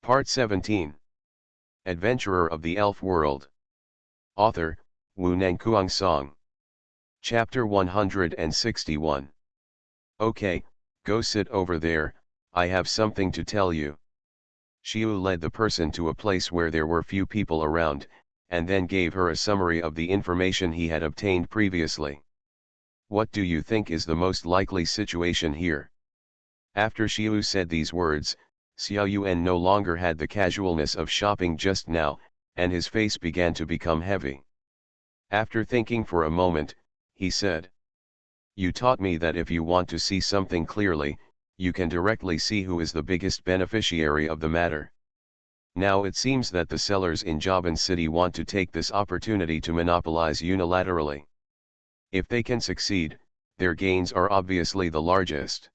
Part 17. Adventurer of the Elf World. Author, Wu Nangkuang Song. Chapter 161. Okay, go sit over there, I have something to tell you. Xiu led the person to a place where there were few people around, and then gave her a summary of the information he had obtained previously. What do you think is the most likely situation here? After Xiu said these words, Xiao Yuan no longer had the casualness of shopping just now, and his face began to become heavy. After thinking for a moment, he said, "You taught me that if you want to see something clearly, you can directly see who is the biggest beneficiary of the matter. Now it seems that the sellers in Jaban City want to take this opportunity to monopolize unilaterally. If they can succeed, their gains are obviously the largest.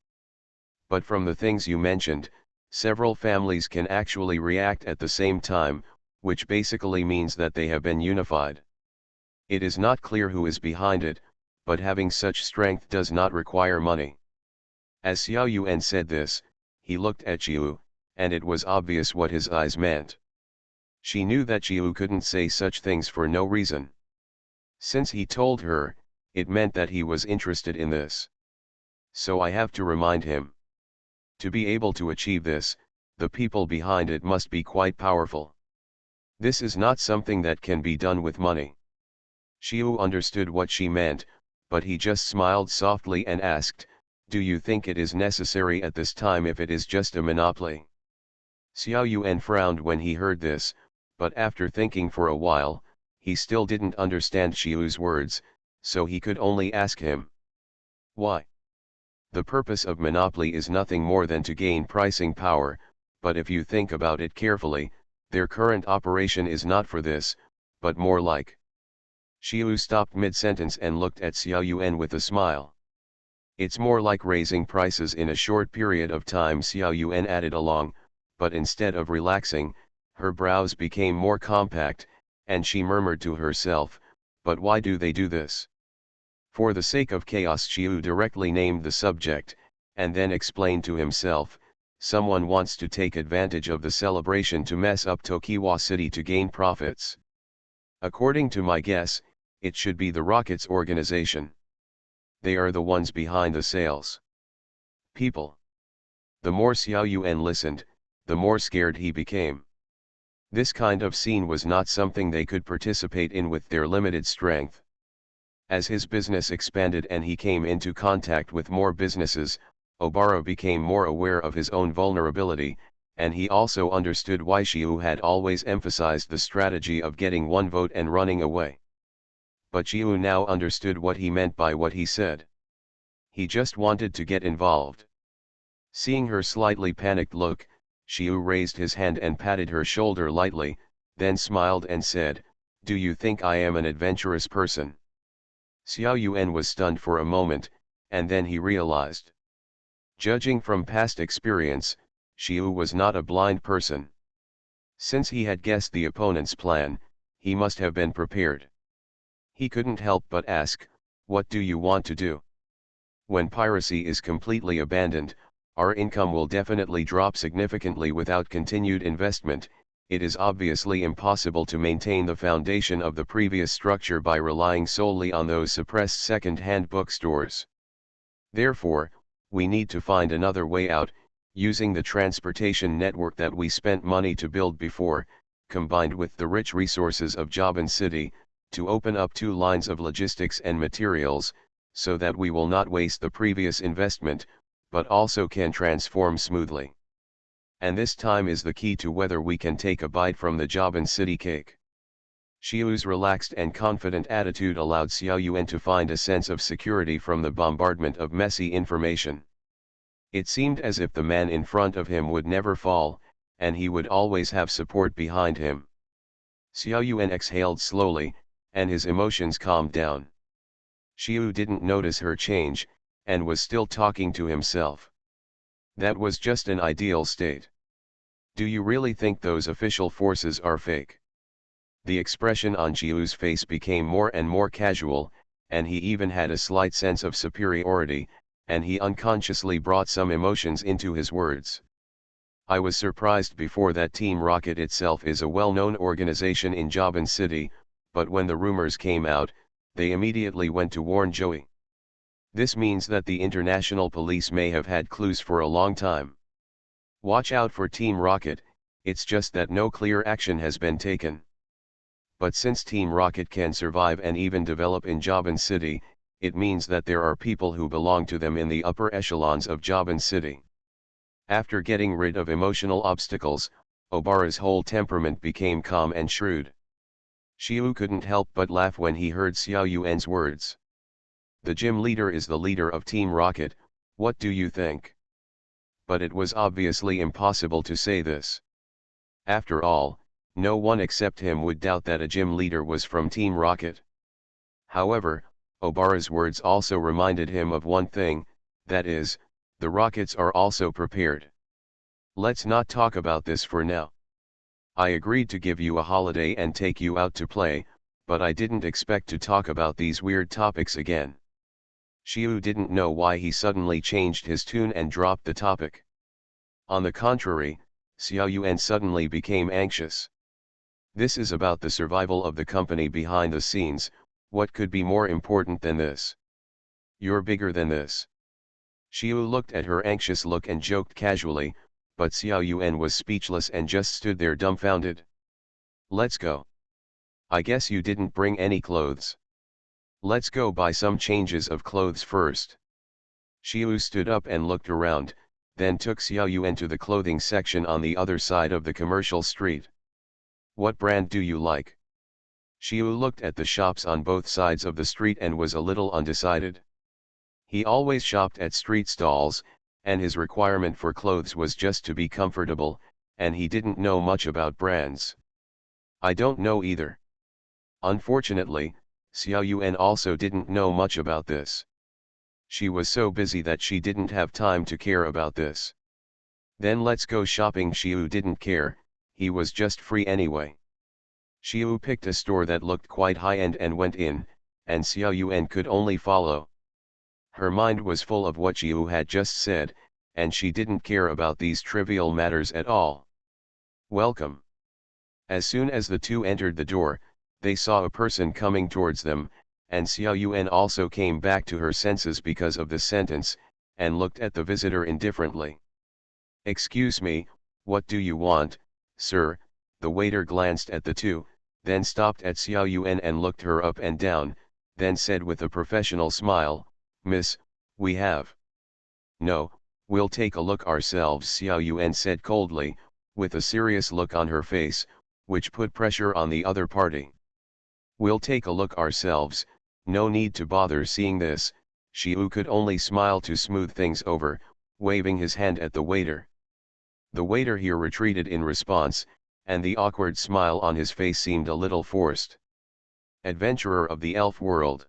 But from the things you mentioned, several families can actually react at the same time, which basically means that they have been unified. It is not clear who is behind it, but having such strength does not require money." As Xiao Yuan said this, he looked at Qiu, and it was obvious what his eyes meant. She knew that Qiu couldn't say such things for no reason. Since he told her, it meant that he was interested in this. So I have to remind him. To be able to achieve this, the people behind it must be quite powerful. This is not something that can be done with money. Xiu understood what she meant, but he just smiled softly and asked, "Do you think it is necessary at this time if it is just a monopoly?" Xiao Yuan frowned when he heard this, but after thinking for a while, he still didn't understand Xiu's words, so he could only ask him, "Why?" The purpose of monopoly is nothing more than to gain pricing power, but if you think about it carefully, their current operation is not for this, but more like. Xiu stopped mid-sentence and looked at Xiao Yuan with a smile. "It's more like raising prices in a short period of time," Xiao Yuan added along, but instead of relaxing, her brows became more compact, and she murmured to herself, "But why do they do this?" For the sake of chaos, Xiu directly named the subject, and then explained to himself, "Someone wants to take advantage of the celebration to mess up Tokiwa City to gain profits. According to my guess, it should be the Rockets organization. They are the ones behind the sales people." The more Xiao Yuan listened, the more scared he became. This kind of scene was not something they could participate in with their limited strength. As his business expanded and he came into contact with more businesses, Obara became more aware of his own vulnerability, and he also understood why Xiu had always emphasized the strategy of getting one vote and running away. But Xiu now understood what he meant by what he said. He just wanted to get involved. Seeing her slightly panicked look, Xiu raised his hand and patted her shoulder lightly, then smiled and said, "Do you think I am an adventurous person?" Xiao Yuan was stunned for a moment, and then he realized. Judging from past experience, Xiu was not a blind person. Since he had guessed the opponent's plan, he must have been prepared. He couldn't help but ask, "What do you want to do?" When piracy is completely abandoned, our income will definitely drop significantly without continued investment. It is obviously impossible to maintain the foundation of the previous structure by relying solely on those suppressed second-hand bookstores. Therefore, we need to find another way out, using the transportation network that we spent money to build before, combined with the rich resources of Jaban City, to open up 2 lines of logistics and materials, so that we will not waste the previous investment, but also can transform smoothly. And this time is the key to whether we can take a bite from the Jaban City cake." Xiu's relaxed and confident attitude allowed Xiao Yuan to find a sense of security from the bombardment of messy information. It seemed as if the man in front of him would never fall, and he would always have support behind him. Xiao Yuan exhaled slowly, and his emotions calmed down. Xiu didn't notice her change, and was still talking to himself. That was just an ideal state. "Do you really think those official forces are fake?" The expression on Xiu's face became more and more casual, and he even had a slight sense of superiority, and he unconsciously brought some emotions into his words. I was surprised before that Team Rocket itself is a well-known organization in Jobin City, but when the rumors came out, they immediately went to warn Joey. This means that the international police may have had clues for a long time. Watch out for Team Rocket, it's just that no clear action has been taken. But since Team Rocket can survive and even develop in Jobin City, it means that there are people who belong to them in the upper echelons of Jobin City. After getting rid of emotional obstacles, Obara's whole temperament became calm and shrewd. Xiu couldn't help but laugh when he heard Xiao Yuan's words. The gym leader is the leader of Team Rocket, what do you think? But it was obviously impossible to say this. After all, no one except him would doubt that a gym leader was from Team Rocket. However, Obara's words also reminded him of one thing, that is, the Rockets are also prepared. Let's not talk about this for now. I agreed to give you a holiday and take you out to play, but I didn't expect to talk about these weird topics again. Xiu didn't know why he suddenly changed his tune and dropped the topic. On the contrary, Xiao Yuan suddenly became anxious. This is about the survival of the company behind the scenes, what could be more important than this? You're bigger than this. Xiu looked at her anxious look and joked casually, but Xiao Yuan was speechless and just stood there dumbfounded. Let's go. I guess you didn't bring any clothes. Let's go buy some changes of clothes first. Xiu stood up and looked around, then took Xiao Yuan to the clothing section on the other side of the commercial street. What brand do you like? Xiu looked at the shops on both sides of the street and was a little undecided. He always shopped at street stalls, and his requirement for clothes was just to be comfortable, and he didn't know much about brands. I don't know either. Unfortunately, Xiao Yuan also didn't know much about this. She was so busy that she didn't have time to care about this. Then let's go shopping. Xiu didn't care, he was just free anyway. Xiu picked a store that looked quite high-end and went in, and Xiao Yuan could only follow. Her mind was full of what Xiu had just said, and she didn't care about these trivial matters at all. Welcome. As soon as the two entered the door, they saw a person coming towards them, and Xiao Yuan also came back to her senses because of this sentence, and looked at the visitor indifferently. Excuse me, what do you want, sir? The waiter glanced at the two, then stopped at Xiao Yuan and looked her up and down, then said with a professional smile, Miss, we have. No, we'll take a look ourselves, Xiao Yuan said coldly, with a serious look on her face, which put pressure on the other party. We'll take a look ourselves, no need to bother seeing this. Xiu could only smile to smooth things over, waving his hand at the waiter. The waiter here retreated in response, and the awkward smile on his face seemed a little forced. Adventurer of the Elf World.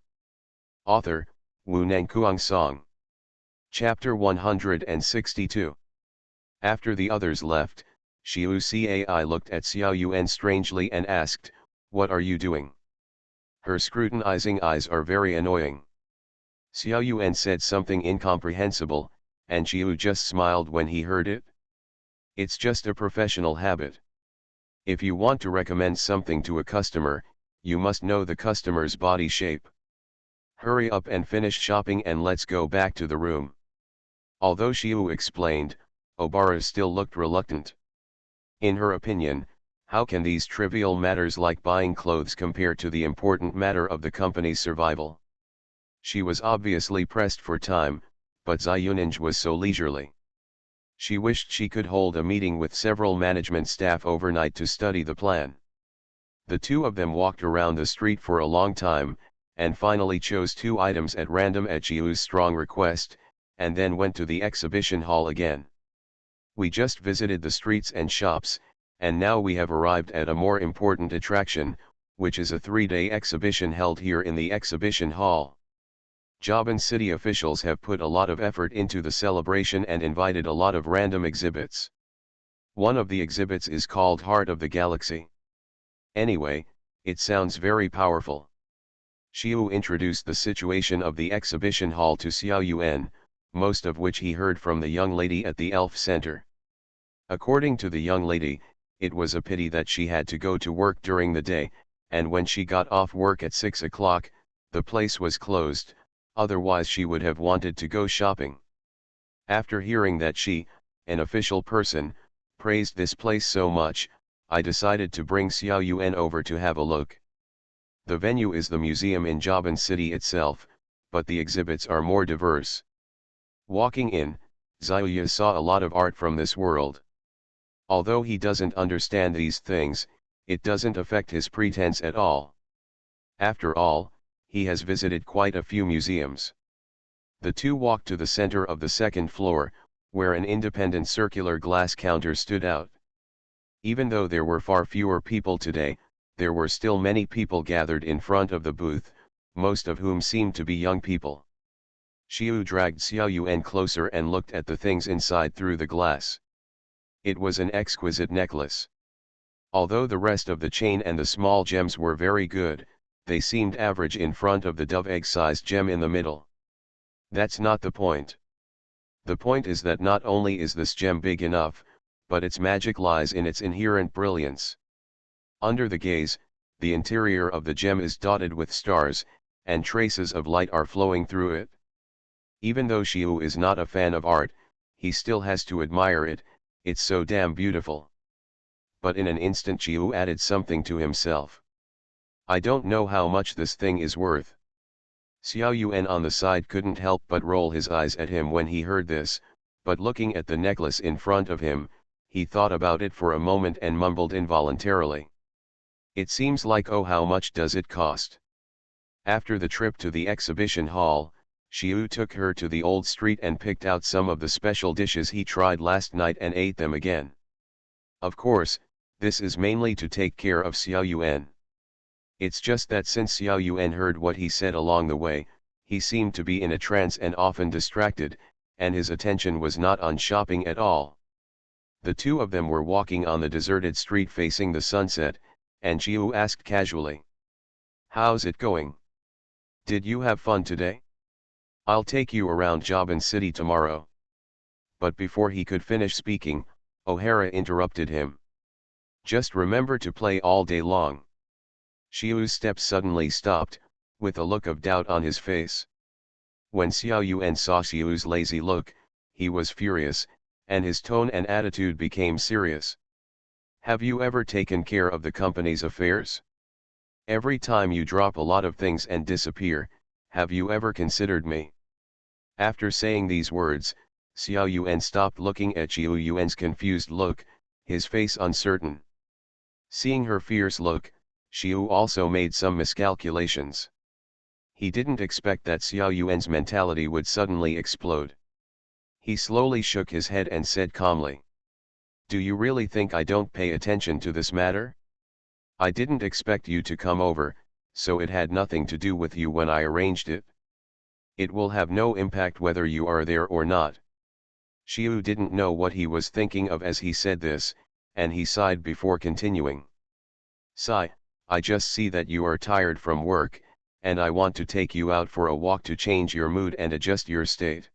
Author, Wu Nangkuang Song. Chapter 162. After the others left, Xiu Cai looked at Xiao Yuan strangely and asked, What are you doing? Her scrutinizing eyes are very annoying. Xiao Yuan said something incomprehensible, and Xiu just smiled when he heard it. It's just a professional habit. If you want to recommend something to a customer, you must know the customer's body shape. Hurry up and finish shopping and let's go back to the room. Although Xiu explained, Obara still looked reluctant. In her opinion, how can these trivial matters like buying clothes compare to the important matter of the company's survival? She was obviously pressed for time, but Zai Yuninj was so leisurely. She wished she could hold a meeting with several management staff overnight to study the plan. The two of them walked around the street for a long time, and finally chose two items at random at Xiu's strong request, and then went to the exhibition hall again. We just visited the streets and shops, and now we have arrived at a more important attraction, which is a 3-day exhibition held here in the exhibition hall. Jobin City officials have put a lot of effort into the celebration and invited a lot of random exhibits. One of the exhibits is called Heart of the Galaxy. Anyway, it sounds very powerful. Xiu introduced the situation of the exhibition hall to Xiao Yuan, most of which he heard from the young lady at the Elf Center. According to the young lady, it was a pity that she had to go to work during the day, and when she got off work at 6 o'clock, the place was closed, otherwise she would have wanted to go shopping. After hearing that she, an official person, praised this place so much, I decided to bring Xiao Yuan over to have a look. The venue is the museum in Jiaban City itself, but the exhibits are more diverse. Walking in, Xiaoyu saw a lot of art from this world. Although he doesn't understand these things, it doesn't affect his pretense at all. After all, he has visited quite a few museums. The two walked to the center of the second floor, where an independent circular glass counter stood out. Even though there were far fewer people today, there were still many people gathered in front of the booth, most of whom seemed to be young people. Xiu dragged Xiao Yuan closer and looked at the things inside through the glass. It was an exquisite necklace. Although the rest of the chain and the small gems were very good, they seemed average in front of the dove egg-sized gem in the middle. That's not the point. The point is that not only is this gem big enough, but its magic lies in its inherent brilliance. Under the gaze, the interior of the gem is dotted with stars, and traces of light are flowing through it. Even though Xiu is not a fan of art, he still has to admire it, it's so damn beautiful. But in an instant Xiu added something to himself. I don't know how much this thing is worth. Xiao Yuan on the side couldn't help but roll his eyes at him when he heard this, but looking at the necklace in front of him, he thought about it for a moment and mumbled involuntarily. It seems like, oh, how much does it cost? After the trip to the exhibition hall, Xiu took her to the old street and picked out some of the special dishes he tried last night and ate them again. Of course, this is mainly to take care of Xiao Yuan. It's just that since Xiao Yuan heard what he said along the way, he seemed to be in a trance and often distracted, and his attention was not on shopping at all. The two of them were walking on the deserted street facing the sunset, and Xiu asked casually, "How's it going? Did you have fun today? I'll take you around Jiaban City tomorrow." But before he could finish speaking, O'Hara interrupted him. "Just remember to play all day long." Xiu's steps suddenly stopped, with a look of doubt on his face. When Xiao Yuan saw Xiu's lazy look, he was furious, and his tone and attitude became serious. "Have you ever taken care of the company's affairs? Every time you drop a lot of things and disappear, have you ever considered me?" After saying these words, Xiao Yuan stopped looking at Xiu Yuan's confused look, his face uncertain. Seeing her fierce look, Xiu also made some miscalculations. He didn't expect that Xiao Yuan's mentality would suddenly explode. He slowly shook his head and said calmly, "Do you really think I don't pay attention to this matter? I didn't expect you to come over, so it had nothing to do with you when I arranged it. It will have no impact whether you are there or not." Xiu didn't know what he was thinking of as he said this, and he sighed before continuing. "Sigh, I just see that you are tired from work, and I want to take you out for a walk to change your mood and adjust your state.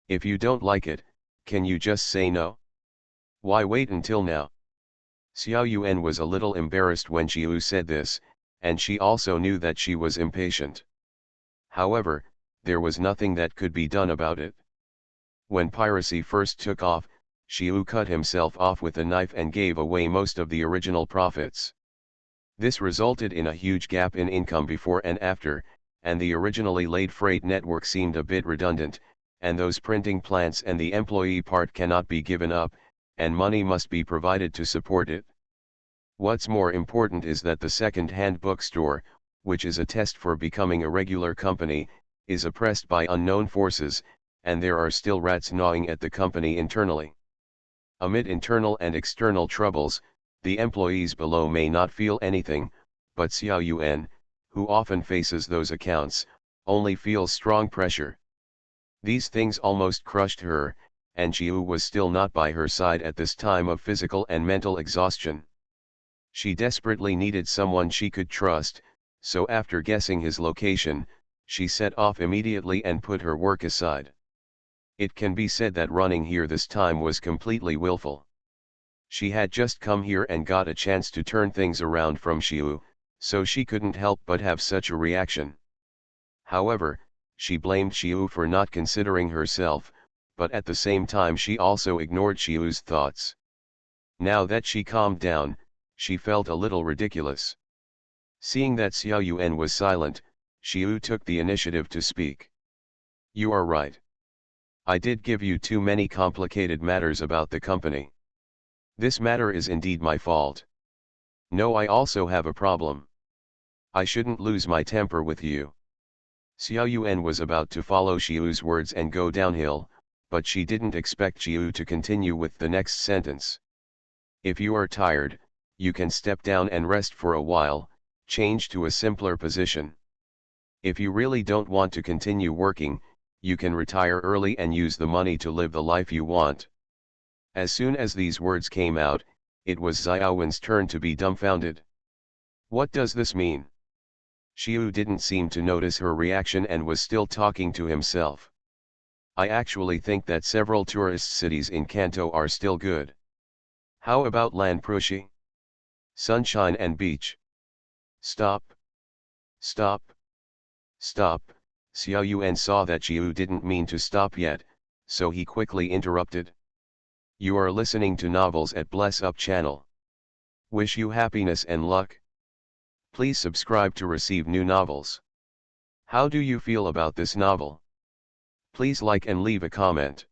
If you don't like it, can you just say no? Why wait until now?" Xiao Yuan was a little embarrassed when Xiu said this, and she also knew that she was impatient. However, there was nothing that could be done about it. When piracy first took off, Xiu cut himself off with a knife and gave away most of the original profits. This resulted in a huge gap in income before and after, and the originally laid freight network seemed a bit redundant, and those printing plants and the employee part cannot be given up, and money must be provided to support it. What's more important is that the second-hand bookstore, which is a test for becoming a regular company, is oppressed by unknown forces, and there are still rats gnawing at the company internally. Amid internal and external troubles, the employees below may not feel anything, but Xiao Yuan, who often faces those accounts, only feels strong pressure. These things almost crushed her, and Xiu was still not by her side at this time of physical and mental exhaustion. She desperately needed someone she could trust, so after guessing his location, she set off immediately and put her work aside. It can be said that running here this time was completely willful. She had just come here and got a chance to turn things around from Xiu, so she couldn't help but have such a reaction. However, she blamed Xiu for not considering herself, but at the same time she also ignored Xiu's thoughts. Now that she calmed down, she felt a little ridiculous. Seeing that Xiao Yuan was silent, Xiu took the initiative to speak. You are right. I did give you too many complicated matters about the company. This matter is indeed my fault. No, I also have a problem. I shouldn't lose my temper with you. Xiao Yuan was about to follow Xiu's words and go downhill, but she didn't expect Xiu to continue with the next sentence. If you are tired, you can step down and rest for a while, change to a simpler position. If you really don't want to continue working, you can retire early and use the money to live the life you want. As soon as these words came out, it was Xiaowen's turn to be dumbfounded. What does this mean? Xiu didn't seem to notice her reaction and was still talking to himself. I actually think that several tourist cities in Kanto are still good. How about Lanproshi? Sunshine and beach. Stop. Stop. Stop. Xiao Yuan saw that Xiu didn't mean to stop yet, so he quickly interrupted. You are listening to novels at Bless Up channel. Wish you happiness and luck. Please subscribe to receive new novels. How do you feel about this novel? Please like and leave a comment.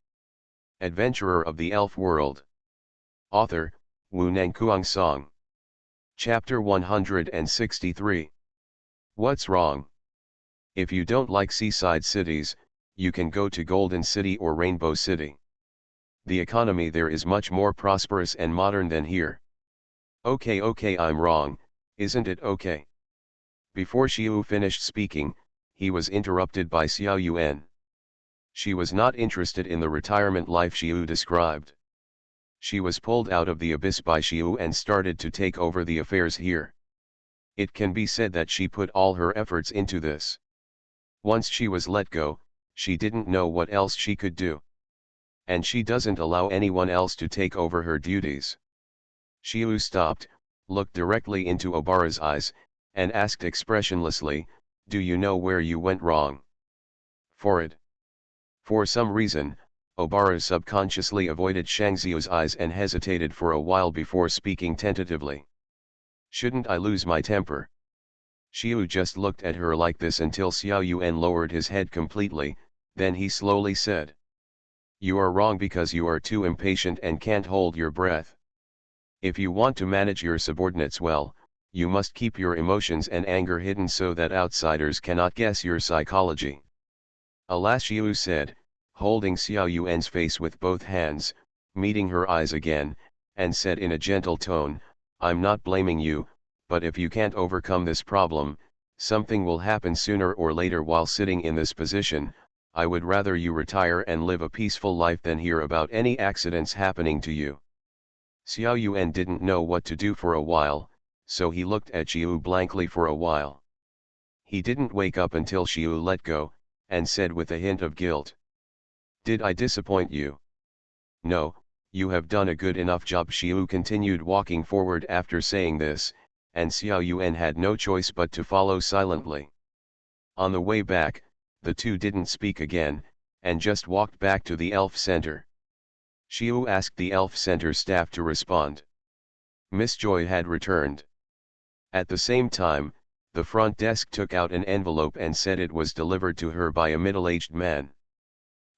Adventurer of the Elf World. Author, Wu Nangkuang Song. Chapter 163. What's wrong? If you don't like seaside cities, you can go to Golden City or Rainbow City. The economy there is much more prosperous and modern than here. Okay, I'm wrong, isn't it okay? Before Xiu finished speaking, he was interrupted by Xiao Yuan. She was not interested in the retirement life Xiu described. She was pulled out of the abyss by Xiu and started to take over the affairs here. It can be said that she put all her efforts into this. Once she was let go, she didn't know what else she could do. And she doesn't allow anyone else to take over her duties. Xiu stopped, looked directly into Obara's eyes, and asked expressionlessly, do you know where you went wrong? For some reason, Obara subconsciously avoided Shangxiu's eyes and hesitated for a while before speaking tentatively. Shouldn't I lose my temper? Xiu just looked at her like this until Xiao Yuan lowered his head completely, then he slowly said. You are wrong because you are too impatient and can't hold your breath. If you want to manage your subordinates well, you must keep your emotions and anger hidden so that outsiders cannot guess your psychology. Alas, Xiu said, holding Xiao Yuan's face with both hands, meeting her eyes again, and said in a gentle tone, I'm not blaming you, but if you can't overcome this problem, something will happen sooner or later while sitting in this position. I would rather you retire and live a peaceful life than hear about any accidents happening to you. Xiao Yuan didn't know what to do for a while, so he looked at Xiu blankly for a while. He didn't wake up until Xiu let go, and said with a hint of guilt. Did I disappoint you? No, you have done a good enough job. Xiu continued walking forward after saying this, and Xiao Yuan had no choice but to follow silently. On the way back, the two didn't speak again, and just walked back to the elf center. Xiu asked the elf center staff to respond. Miss Joy had returned. At the same time, the front desk took out an envelope and said it was delivered to her by a middle-aged man.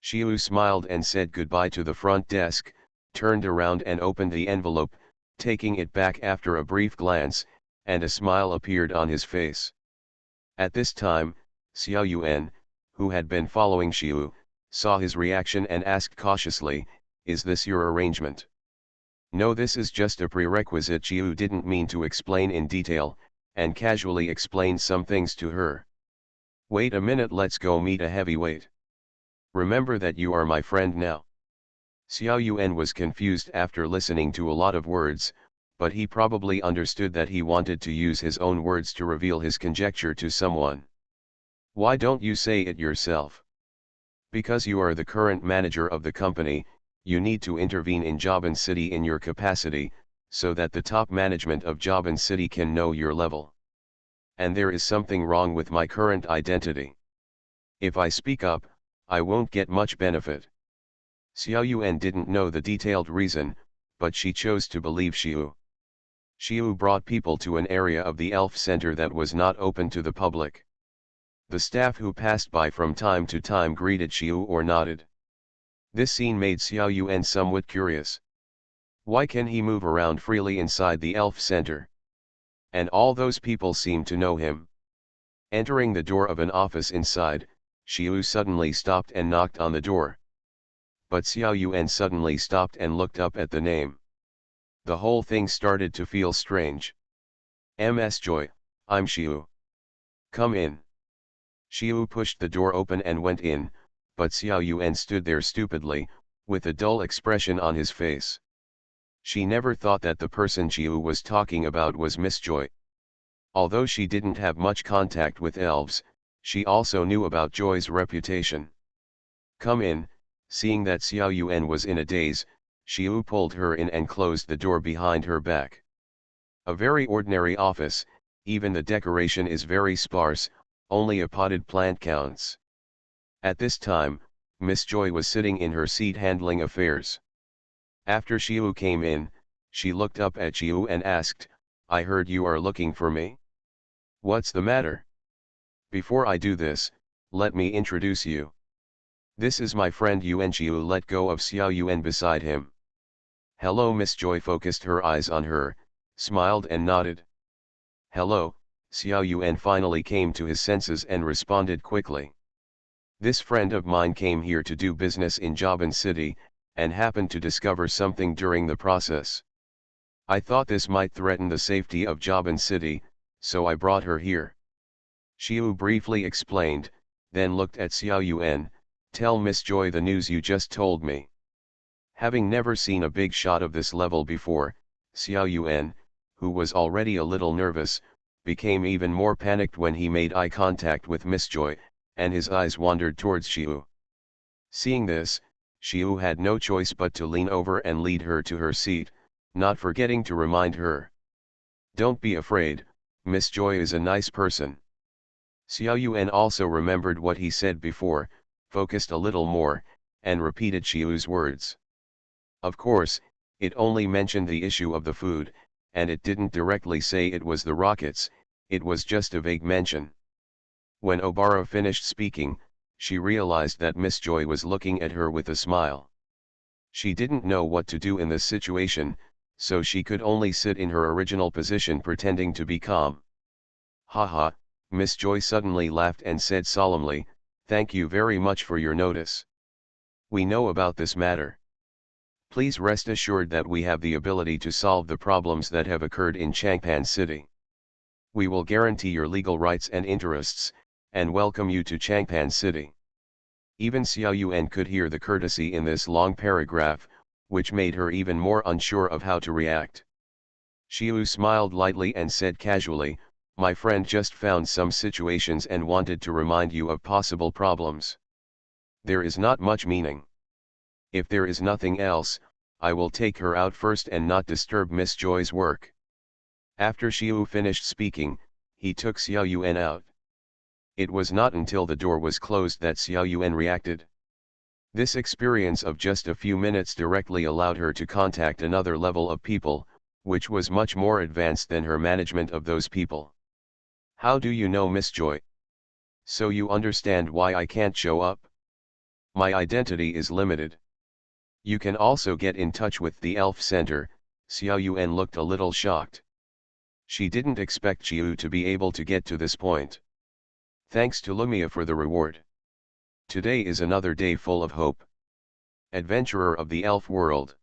Xiu smiled and said goodbye to the front desk, turned around and opened the envelope, taking it back after a brief glance, and a smile appeared on his face. At this time, Xiao Yuan, who had been following Xiu, saw his reaction and asked cautiously, is this your arrangement? No, this is just a prerequisite. Xiu didn't mean to explain in detail, and casually explained some things to her. Wait a minute, let's go meet a heavyweight. Remember that you are my friend now. Xiao Yuan was confused after listening to a lot of words, but he probably understood that he wanted to use his own words to reveal his conjecture to someone. Why don't you say it yourself? Because you are the current manager of the company, You need to intervene in Jaban City in your capacity, so that the top management of Jaban City can know your level. And there is something wrong with my current identity. If I speak up, I won't get much benefit. Xiao Yuan didn't know the detailed reason, but she chose to believe Xiu. Xiu brought people to an area of the elf center that was not open to the public. The staff who passed by from time to time greeted Xiu or nodded. This scene made Xiao Yuan somewhat curious. Why can he move around freely inside the elf center? And all those people seem to know him. Entering the door of an office inside, Xiu suddenly stopped and knocked on the door. But Xiao Yuan suddenly stopped and looked up at the name. The whole thing started to feel strange. Ms. Joy, I'm Xiu. Come in. Xiu pushed the door open and went in, but Xiao Yuan stood there stupidly, with a dull expression on his face. She never thought that the person Xiu was talking about was Miss Joy. Although she didn't have much contact with elves, she also knew about Joy's reputation. Come in. Seeing that Xiao Yuan was in a daze, Xiu pulled her in and closed the door behind her back. A very ordinary office, even the decoration is very sparse, only a potted plant counts. At this time, Miss Joy was sitting in her seat handling affairs. After Xiu came in, she looked up at Xiu and asked, I heard you are looking for me. What's the matter? Before I do this, let me introduce you. This is my friend Yuan. Xiu let go of Xiao Yuan beside him. Hello. Miss Joy focused her eyes on her, smiled and nodded. Hello. Xiao Yuan finally came to his senses and responded quickly. This friend of mine came here to do business in Jaban City, and happened to discover something during the process. I thought this might threaten the safety of Jaban City, so I brought her here. Xiu briefly explained, then looked at Xiao Yuan. Tell Miss Joy the news you just told me. Having never seen a big shot of this level before, Xiao Yuan, who was already a little nervous, became even more panicked when he made eye contact with Miss Joy, and his eyes wandered towards Xiu. Seeing this, Xiu had no choice but to lean over and lead her to her seat, not forgetting to remind her. Don't be afraid, Miss Joy is a nice person. Xiao Yuan also remembered what he said before, focused a little more, and repeated Xiu's words. Of course, it only mentioned the issue of the food, and it didn't directly say it was the rockets, it was just a vague mention. When Obara finished speaking, she realized that Miss Joy was looking at her with a smile. She didn't know what to do in this situation, so she could only sit in her original position pretending to be calm. Haha, Miss Joy suddenly laughed and said solemnly, Thank you very much for your notice. We know about this matter. Please rest assured that we have the ability to solve the problems that have occurred in Changpan City. We will guarantee your legal rights and interests, and welcome you to Changpan City. Even Xiao Yuan could hear the courtesy in this long paragraph, which made her even more unsure of how to react. Xiu smiled lightly and said casually, My friend just found some situations and wanted to remind you of possible problems. There is not much meaning. If there is nothing else, I will take her out first and not disturb Miss Joy's work. After Xiu finished speaking, he took Xiao Yuan out. It was not until the door was closed that Xiao Yuan reacted. This experience of just a few minutes directly allowed her to contact another level of people, which was much more advanced than her management of those people. How do you know Miss Joy? So you understand why I can't show up? My identity is limited. You can also get in touch with the Elf Center. Xiao Yuan looked a little shocked. She didn't expect Xiu to be able to get to this point. Thanks to Lumia for the reward. Today is another day full of hope. Adventurer of the Elf World.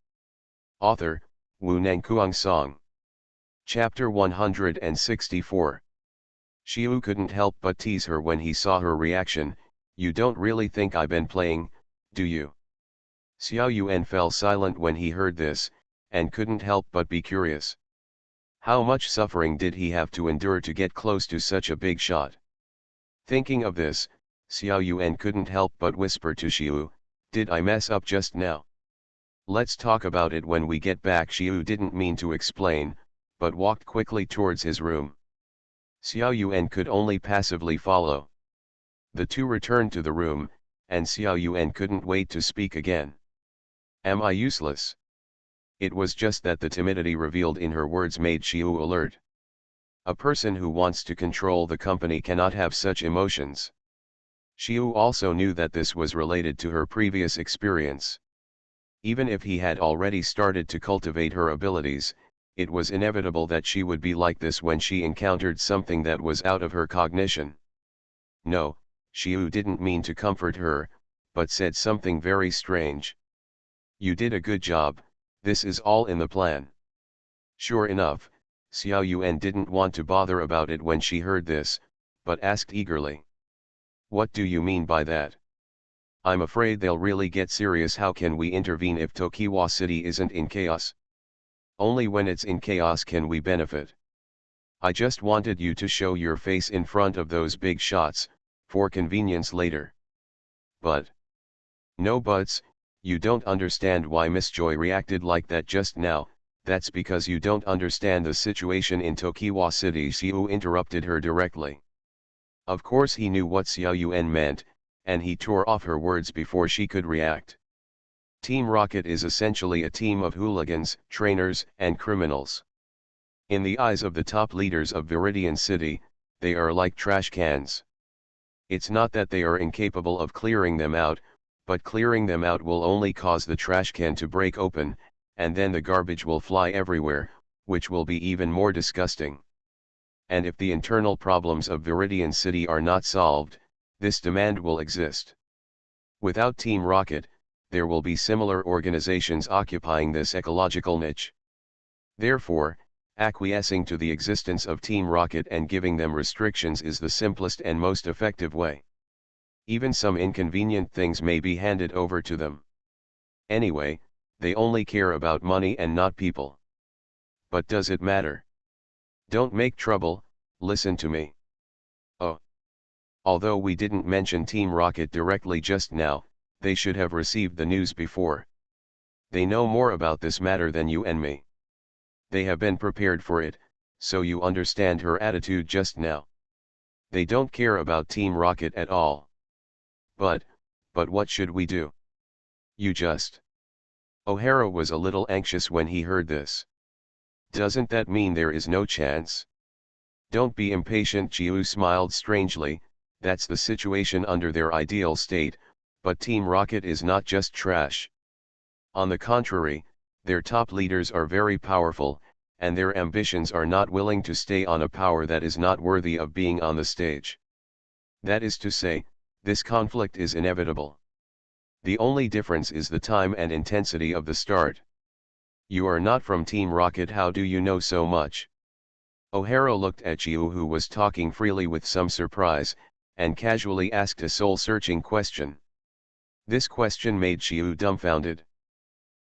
Author, Wu Nangkuang Song. Chapter 164. Xiu couldn't help but tease her when he saw her reaction. You don't really think I've been playing, do you? Xiao Yuan fell silent when he heard this, and couldn't help but be curious. How much suffering did he have to endure to get close to such a big shot? Thinking of this, Xiao Yuan couldn't help but whisper to Xiu, Did I mess up just now? Let's talk about it when we get back. Xiu didn't mean to explain, but walked quickly towards his room. Xiao Yuan could only passively follow. The two returned to the room, and Xiao Yuan couldn't wait to speak again. Am I useless? It was just that the timidity revealed in her words made Xiu alert. A person who wants to control the company cannot have such emotions. Xiu also knew that this was related to her previous experience. Even if he had already started to cultivate her abilities, it was inevitable that she would be like this when she encountered something that was out of her cognition. No, Xiu didn't mean to comfort her, but said something very strange. You did a good job, this is all in the plan. Sure enough, Xiao Yuan didn't want to bother about it when she heard this, but asked eagerly. What do you mean by that? I'm afraid they'll really get serious. How can we intervene if Tokiwa City isn't in chaos? Only when it's in chaos can we benefit. I just wanted you to show your face in front of those big shots, for convenience later. But. No buts, you don't understand why Miss Joy reacted like that just now. That's because you don't understand the situation in Tokiwa City. Xiu interrupted her directly. Of course he knew what Xiao Yuan meant, and he tore off her words before she could react. Team Rocket is essentially a team of hooligans, trainers, and criminals. In the eyes of the top leaders of Viridian City, they are like trash cans. It's not that they are incapable of clearing them out, but clearing them out will only cause the trash can to break open, and then the garbage will fly everywhere, which will be even more disgusting. And if the internal problems of Viridian City are not solved, this demand will exist. Without Team Rocket, there will be similar organizations occupying this ecological niche. Therefore, acquiescing to the existence of Team Rocket and giving them restrictions is the simplest and most effective way. Even some inconvenient things may be handed over to them. Anyway, they only care about money and not people. But does it matter? Don't make trouble, listen to me. Oh. Although we didn't mention Team Rocket directly just now, they should have received the news before. They know more about this matter than you and me. They have been prepared for it, so you understand her attitude just now. They don't care about Team Rocket at all. But what should we do? You just. O'Hara was a little anxious when he heard this. Doesn't that mean there is no chance? Don't be impatient. Chiu smiled strangely. That's the situation under their ideal state, but Team Rocket is not just trash. On the contrary, their top leaders are very powerful, and their ambitions are not willing to stay on a power that is not worthy of being on the stage. That is to say, this conflict is inevitable. The only difference is the time and intensity of the start. You are not from Team Rocket. How do you know so much? O'Hara looked at Chiu, who was talking freely with some surprise, and casually asked a soul-searching question. This question made Chiu dumbfounded.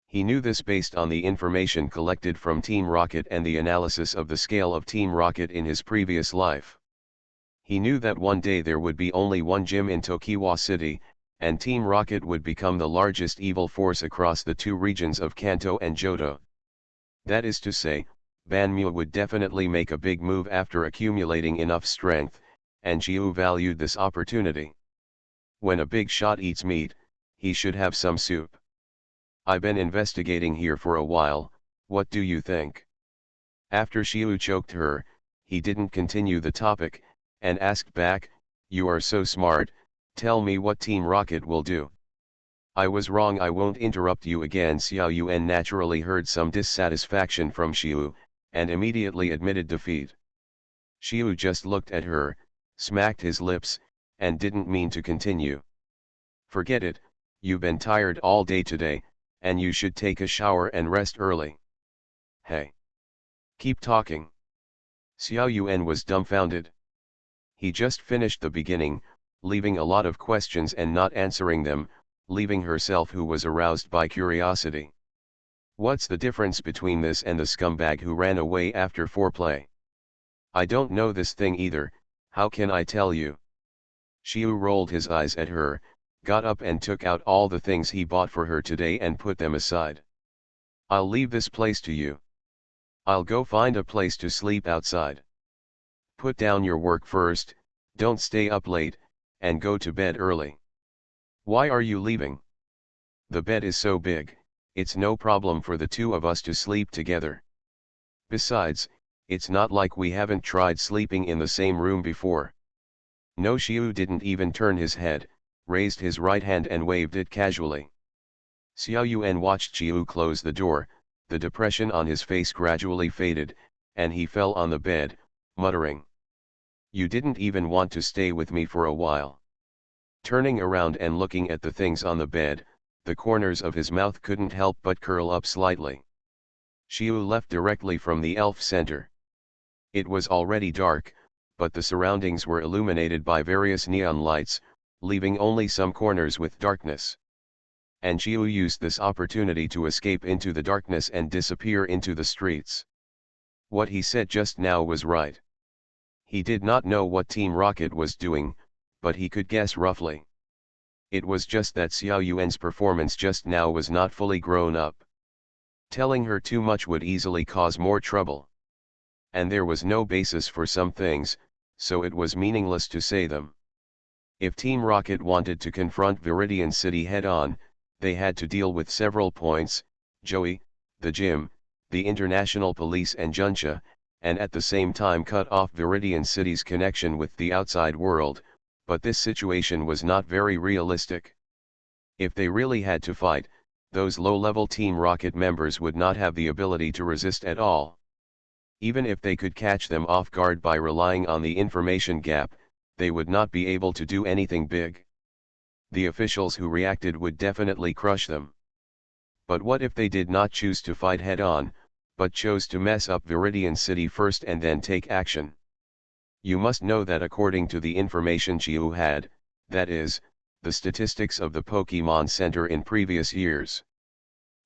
He knew this based on the information collected from Team Rocket and the analysis of the scale of Team Rocket in his previous life. He knew that one day there would be only one gym in Tokiwa City, and Team Rocket would become the largest evil force across the two regions of Kanto and Johto. That is to say, Banmu would definitely make a big move after accumulating enough strength, and Chiu valued this opportunity. When a big shot eats meat, he should have some soup. I've been investigating here for a while, what do you think? After Chiu choked her, he didn't continue the topic, and asked back, you are so smart, tell me what Team Rocket will do. I was wrong. I won't interrupt you again. Xiao Yuan naturally heard some dissatisfaction from Xiu, and immediately admitted defeat. Xiu just looked at her, smacked his lips, and didn't mean to continue. Forget it, you've been tired all day today, and you should take a shower and rest early. Hey. Keep talking. Xiao Yuan was dumbfounded. He just finished the beginning, leaving a lot of questions and not answering them, leaving herself, who was aroused by curiosity. What's the difference between this and the scumbag who ran away after foreplay? I don't know this thing either, how can I tell you? Xiu rolled his eyes at her, got up and took out all the things he bought for her today and put them aside. I'll leave this place to you. I'll go find a place to sleep outside. Put down your work first, don't stay up late, and go to bed early. Why are you leaving? The bed is so big, it's no problem for the two of us to sleep together. Besides, it's not like we haven't tried sleeping in the same room before. No, Xiu didn't even turn his head, raised his right hand and waved it casually. Xiao Yuan watched Xiu close the door, the depression on his face gradually faded, and he fell on the bed, muttering. You didn't even want to stay with me for a while. Turning around and looking at the things on the bed, the corners of his mouth couldn't help but curl up slightly. Xiu left directly from the elf center. It was already dark, but the surroundings were illuminated by various neon lights, leaving only some corners with darkness. And Xiu used this opportunity to escape into the darkness and disappear into the streets. What he said just now was right. He did not know what Team Rocket was doing, but he could guess roughly. It was just that Xiao Yuan's performance just now was not fully grown up. Telling her too much would easily cause more trouble. And there was no basis for some things, so it was meaningless to say them. If Team Rocket wanted to confront Viridian City head-on, they had to deal with several points: Joey, the gym, the international police and Junsha, and at the same time cut off Viridian City's connection with the outside world, but this situation was not very realistic. If they really had to fight, those low-level Team Rocket members would not have the ability to resist at all. Even if they could catch them off guard by relying on the information gap, they would not be able to do anything big. The officials who reacted would definitely crush them. But what if they did not choose to fight head-on, but chose to mess up Viridian City first and then take action? You must know that according to the information Xiu had, that is, the statistics of the Pokemon Center in previous years,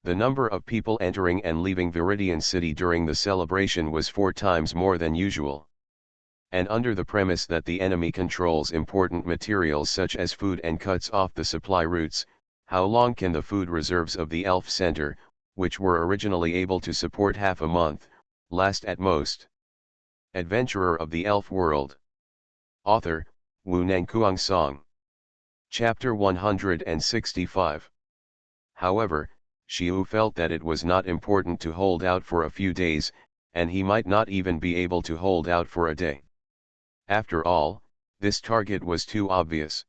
the number of people entering and leaving Viridian City during the celebration was 4 times more than usual. And under the premise that the enemy controls important materials such as food and cuts off the supply routes, how long can the food reserves of the Elf Center, which were originally able to support half a month, last at most? Adventurer of the Elf World. Author, Wu Nangkuang Song. Chapter 165. However, Xiu felt that it was not important to hold out for a few days, and he might not even be able to hold out for a day. After all, this target was too obvious.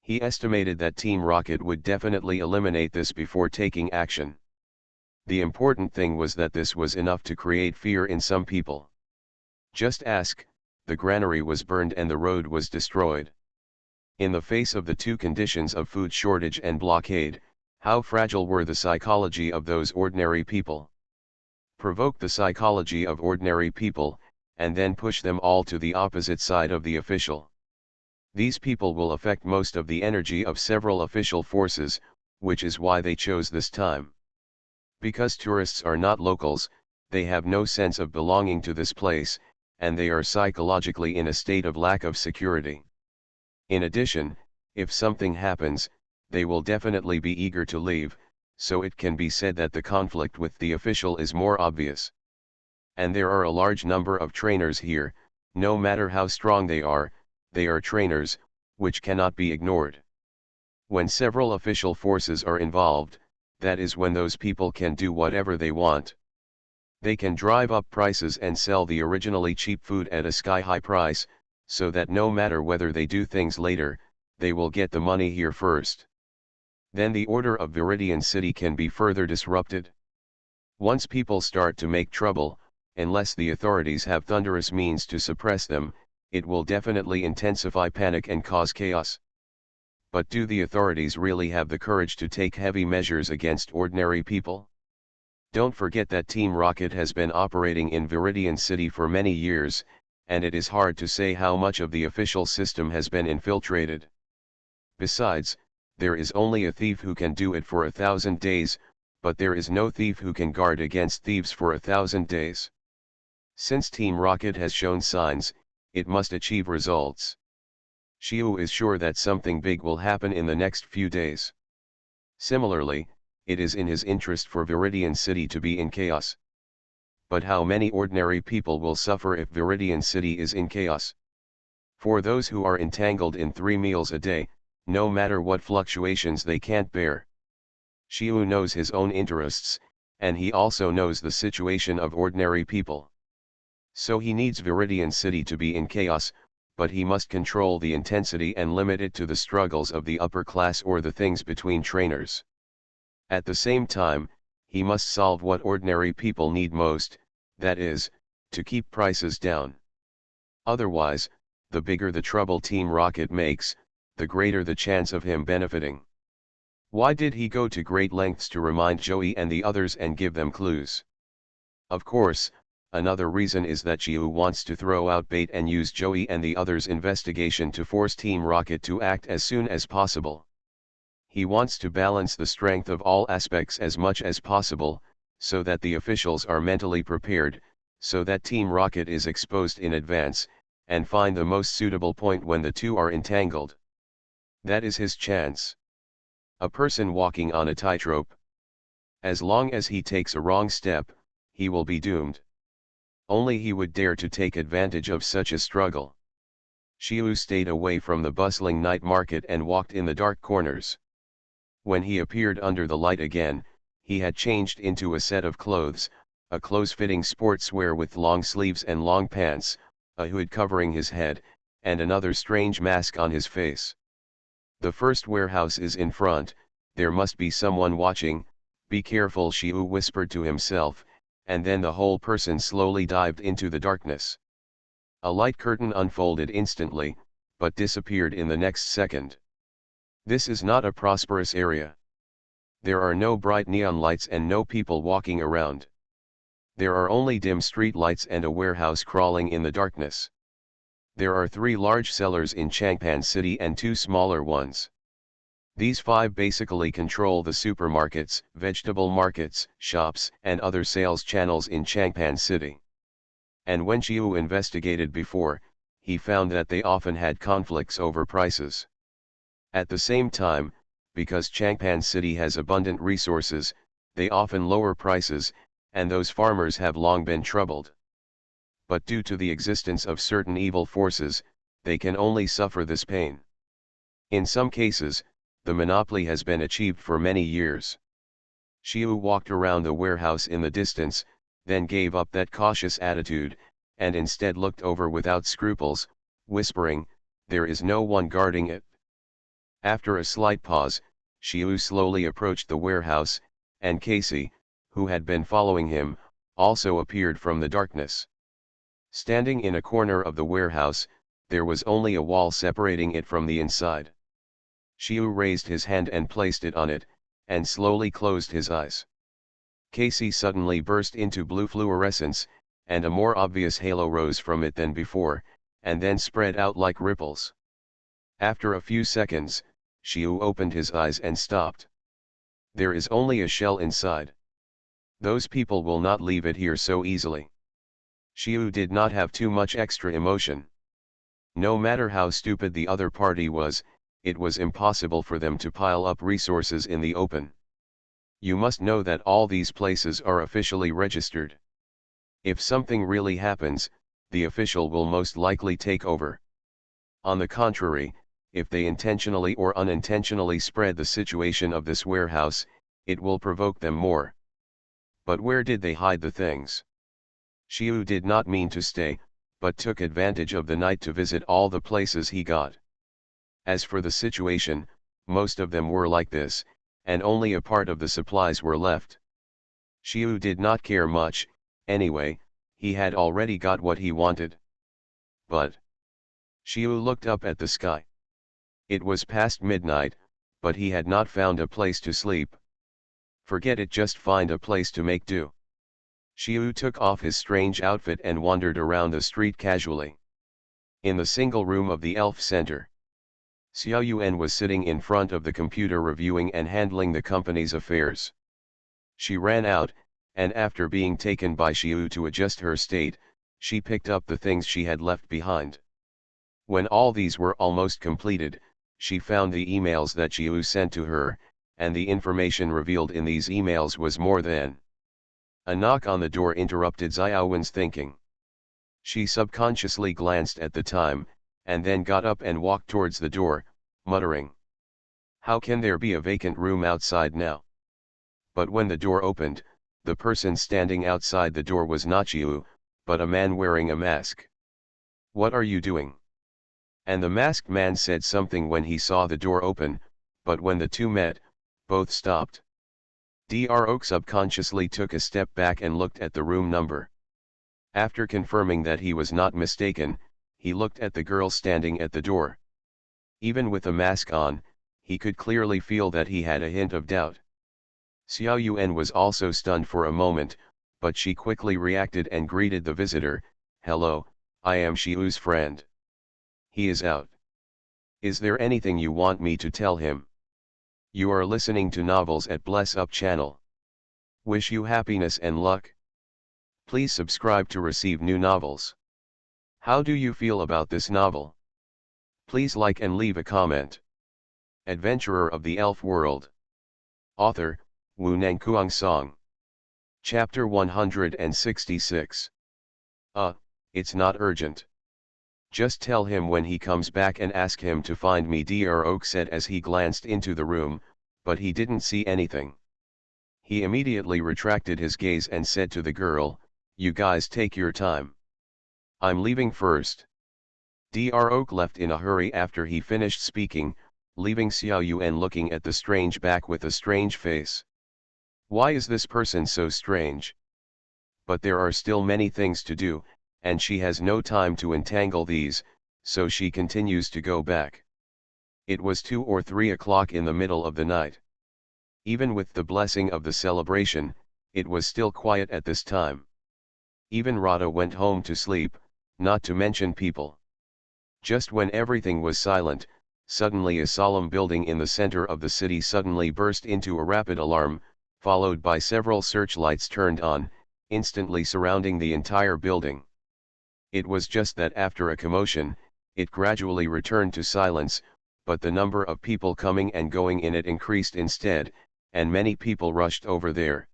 He estimated that Team Rocket would definitely eliminate this before taking action. The important thing was that this was enough to create fear in some people. Just ask, the granary was burned and the road was destroyed. In the face of the two conditions of food shortage and blockade, how fragile were the psychology of those ordinary people? Provoke the psychology of ordinary people, and then push them all to the opposite side of the official. These people will affect most of the energy of several official forces, which is why they chose this time. Because tourists are not locals, they have no sense of belonging to this place, and they are psychologically in a state of lack of security. In addition, if something happens, they will definitely be eager to leave, so it can be said that the conflict with the official is more obvious. And there are a large number of trainers here, no matter how strong they are trainers, which cannot be ignored. When several official forces are involved, that is when those people can do whatever they want. They can drive up prices and sell the originally cheap food at a sky-high price, so that no matter whether they do things later, they will get the money here first. Then the order of Viridian City can be further disrupted. Once people start to make trouble, unless the authorities have thunderous means to suppress them, it will definitely intensify panic and cause chaos. But do the authorities really have the courage to take heavy measures against ordinary people? Don't forget that Team Rocket has been operating in Viridian City for many years, and it is hard to say how much of the official system has been infiltrated. Besides, there is only a thief who can do it for 1,000 days, but there is no thief who can guard against thieves for 1,000 days. Since Team Rocket has shown signs, it must achieve results. Xiu is sure that something big will happen in the next few days. Similarly, it is in his interest for Viridian City to be in chaos. But how many ordinary people will suffer if Viridian City is in chaos? For those who are entangled in 3 meals a day, no matter what fluctuations they can't bear. Xiu knows his own interests, and he also knows the situation of ordinary people. So he needs Viridian City to be in chaos, but he must control the intensity and limit it to the struggles of the upper class or the things between trainers. At the same time, he must solve what ordinary people need most, that is, to keep prices down. Otherwise, the bigger the trouble Team Rocket makes, the greater the chance of him benefiting. Why did he go to great lengths to remind Joey and the others and give them clues? Of course, another reason is that Xiu wants to throw out bait and use Joey and the others' investigation to force Team Rocket to act as soon as possible. He wants to balance the strength of all aspects as much as possible, so that the officials are mentally prepared, so that Team Rocket is exposed in advance, and find the most suitable point when the two are entangled. That is his chance. A person walking on a tightrope. As long as he takes a wrong step, he will be doomed. Only he would dare to take advantage of such a struggle. Xiu stayed away from the bustling night market and walked in the dark corners. When he appeared under the light again, he had changed into a set of clothes, a close-fitting sportswear with long sleeves and long pants, a hood covering his head, and another strange mask on his face. The first warehouse is in front, there must be someone watching, be careful, Xiu whispered to himself, and then the whole person slowly dived into the darkness. A light curtain unfolded instantly, but disappeared in the next second. This is not a prosperous area. There are no bright neon lights and no people walking around. There are only dim street lights and a warehouse crawling in the darkness. There are 3 large cellars in Changpan City and 2 smaller ones. These 5 basically control the supermarkets, vegetable markets, shops, and other sales channels in Changpan City. And when Xiu investigated before, he found that they often had conflicts over prices. At the same time, because Changpan City has abundant resources, they often lower prices, and those farmers have long been troubled. But due to the existence of certain evil forces, they can only suffer this pain. In some cases, the monopoly has been achieved for many years. Xiu walked around the warehouse in the distance, then gave up that cautious attitude, and instead looked over without scruples, whispering, "There is no one guarding it." After a slight pause, Xiu slowly approached the warehouse, and Casey, who had been following him, also appeared from the darkness. Standing in a corner of the warehouse, there was only a wall separating it from the inside. Xiu raised his hand and placed it on it, and slowly closed his eyes. Casey suddenly burst into blue fluorescence, and a more obvious halo rose from it than before, and then spread out like ripples. After a few seconds, Xiu opened his eyes and stopped. There is only a shell inside. Those people will not leave it here so easily. Xiu did not have too much extra emotion. No matter how stupid the other party was, it was impossible for them to pile up resources in the open. You must know that all these places are officially registered. If something really happens, the official will most likely take over. On the contrary, if they intentionally or unintentionally spread the situation of this warehouse, it will provoke them more. But where did they hide the things? Xiu did not mean to stay, but took advantage of the night to visit all the places he got. As for the situation, most of them were like this, and only a part of the supplies were left. Xiu did not care much, anyway, he had already got what he wanted. But Xiu looked up at the sky. It was past midnight, but he had not found a place to sleep. Forget it, just find a place to make do. Xiu took off his strange outfit and wandered around the street casually. In the single room of the elf center, Xiao Yuan was sitting in front of the computer reviewing and handling the company's affairs. She ran out, and after being taken by Xiu to adjust her state, she picked up the things she had left behind. When all these were almost completed, she found the emails that Xiu sent to her, and the information revealed in these emails was more than. A knock on the door interrupted Xiaowen's thinking. She subconsciously glanced at the time, and then got up and walked towards the door, muttering, "How can there be a vacant room outside now?" But when the door opened, the person standing outside the door was not Xiu, but a man wearing a mask. "What are you doing?" And the masked man said something when he saw the door open, but when the two met, both stopped. Dro subconsciously took a step back and looked at the room number. After confirming that he was not mistaken, he looked at the girl standing at the door. Even with a mask on, he could clearly feel that he had a hint of doubt. Xiao Yuan was also stunned for a moment, but she quickly reacted and greeted the visitor, "Hello, I am Xiu's friend. He is out. Is there anything you want me to tell him?" You are listening to Novels at Bless Up channel. Wish you happiness and luck. Please subscribe to receive new novels. How do you feel about this novel? Please like and leave a comment. Adventurer of the Elf World. Author, Wu Nangkuang Song. Chapter 166. It's not urgent. Just tell him when he comes back and ask him to find me, Dro said as he glanced into the room, but he didn't see anything. He immediately retracted his gaze and said to the girl, "You guys take your time. I'm leaving first." Dro left in a hurry after he finished speaking, leaving Xiao Yuan looking at the strange back with a strange face. Why is this person so strange? But there are still many things to do, and she has no time to entangle these, so she continues to go back. It was 2 or 3 o'clock in the middle of the night. Even with the blessing of the celebration, it was still quiet at this time. Even Rada went home to sleep, not to mention people. Just when everything was silent, suddenly a solemn building in the center of the city suddenly burst into a rapid alarm, followed by several searchlights turned on, instantly surrounding the entire building. It was just that after a commotion, it gradually returned to silence, but the number of people coming and going in it increased instead, and many people rushed over there.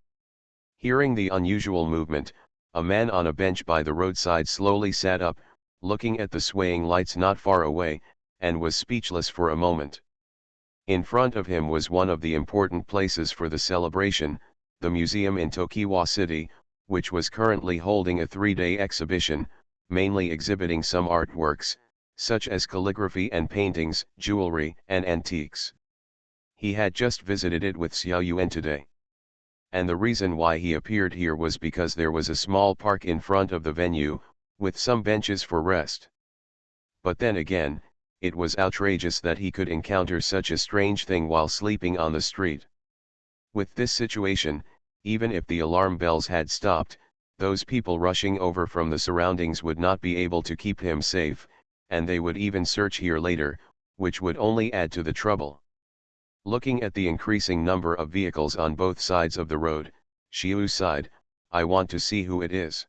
Hearing the unusual movement, a man on a bench by the roadside slowly sat up, looking at the swaying lights not far away, and was speechless for a moment. In front of him was one of the important places for the celebration, the museum in Tokiwa City, which was currently holding a 3-day exhibition, mainly exhibiting some artworks, such as calligraphy and paintings, jewelry and antiques. He had just visited it with Xiao Yuan today. And the reason why he appeared here was because there was a small park in front of the venue, with some benches for rest. But then again, it was outrageous that he could encounter such a strange thing while sleeping on the street. With this situation, even if the alarm bells had stopped, those people rushing over from the surroundings would not be able to keep him safe, and they would even search here later, which would only add to the trouble. Looking at the increasing number of vehicles on both sides of the road, Xiu sighed, "I want to see who it is."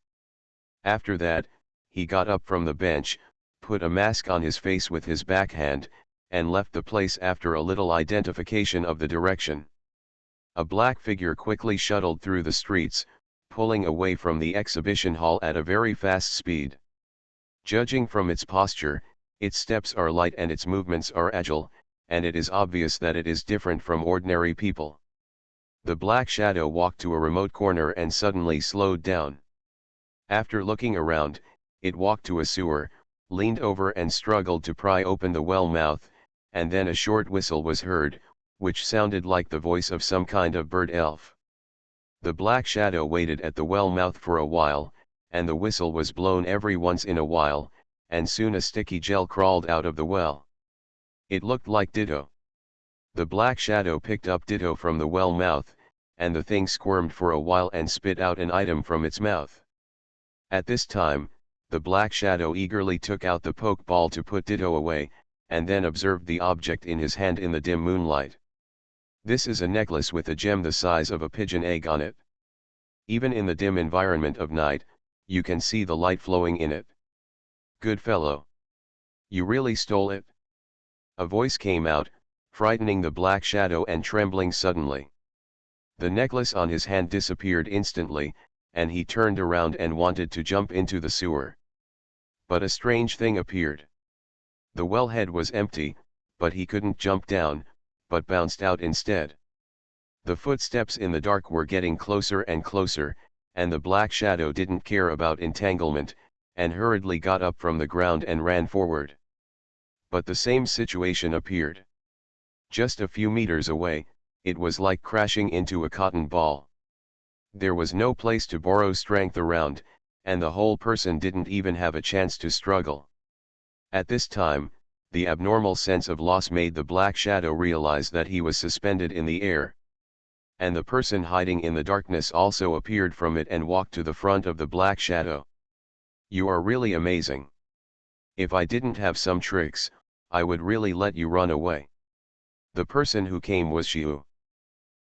After that, he got up from the bench, put a mask on his face with his backhand, and left the place after a little identification of the direction. A black figure quickly shuttled through the streets, pulling away from the exhibition hall at a very fast speed. Judging from its posture, its steps are light and its movements are agile, and it is obvious that it is different from ordinary people. The black shadow walked to a remote corner and suddenly slowed down. After looking around, it walked to a sewer, leaned over and struggled to pry open the well mouth, and then a short whistle was heard, which sounded like the voice of some kind of bird elf. The black shadow waited at the well mouth for a while, and the whistle was blown every once in a while, and soon a sticky gel crawled out of the well. It looked like Ditto. The black shadow picked up Ditto from the well mouth, and the thing squirmed for a while and spit out an item from its mouth. At this time, the black shadow eagerly took out the poke ball to put Ditto away, and then observed the object in his hand in the dim moonlight. This is a necklace with a gem the size of a pigeon egg on it. Even in the dim environment of night, you can see the light flowing in it. Good fellow. You really stole it? A voice came out, frightening the black shadow and trembling suddenly. The necklace on his hand disappeared instantly, and he turned around and wanted to jump into the sewer. But a strange thing appeared. The wellhead was empty, but he couldn't jump down, but bounced out instead. The footsteps in the dark were getting closer and closer, and the black shadow didn't care about entanglement, and hurriedly got up from the ground and ran forward. But the same situation appeared. Just a few meters away, it was like crashing into a cotton ball. There was no place to borrow strength around, and the whole person didn't even have a chance to struggle. At this time, the abnormal sense of loss made the black shadow realize that he was suspended in the air. And the person hiding in the darkness also appeared from it and walked to the front of the black shadow. "You are really amazing. If I didn't have some tricks, I would really let you run away." The person who came was Xiu.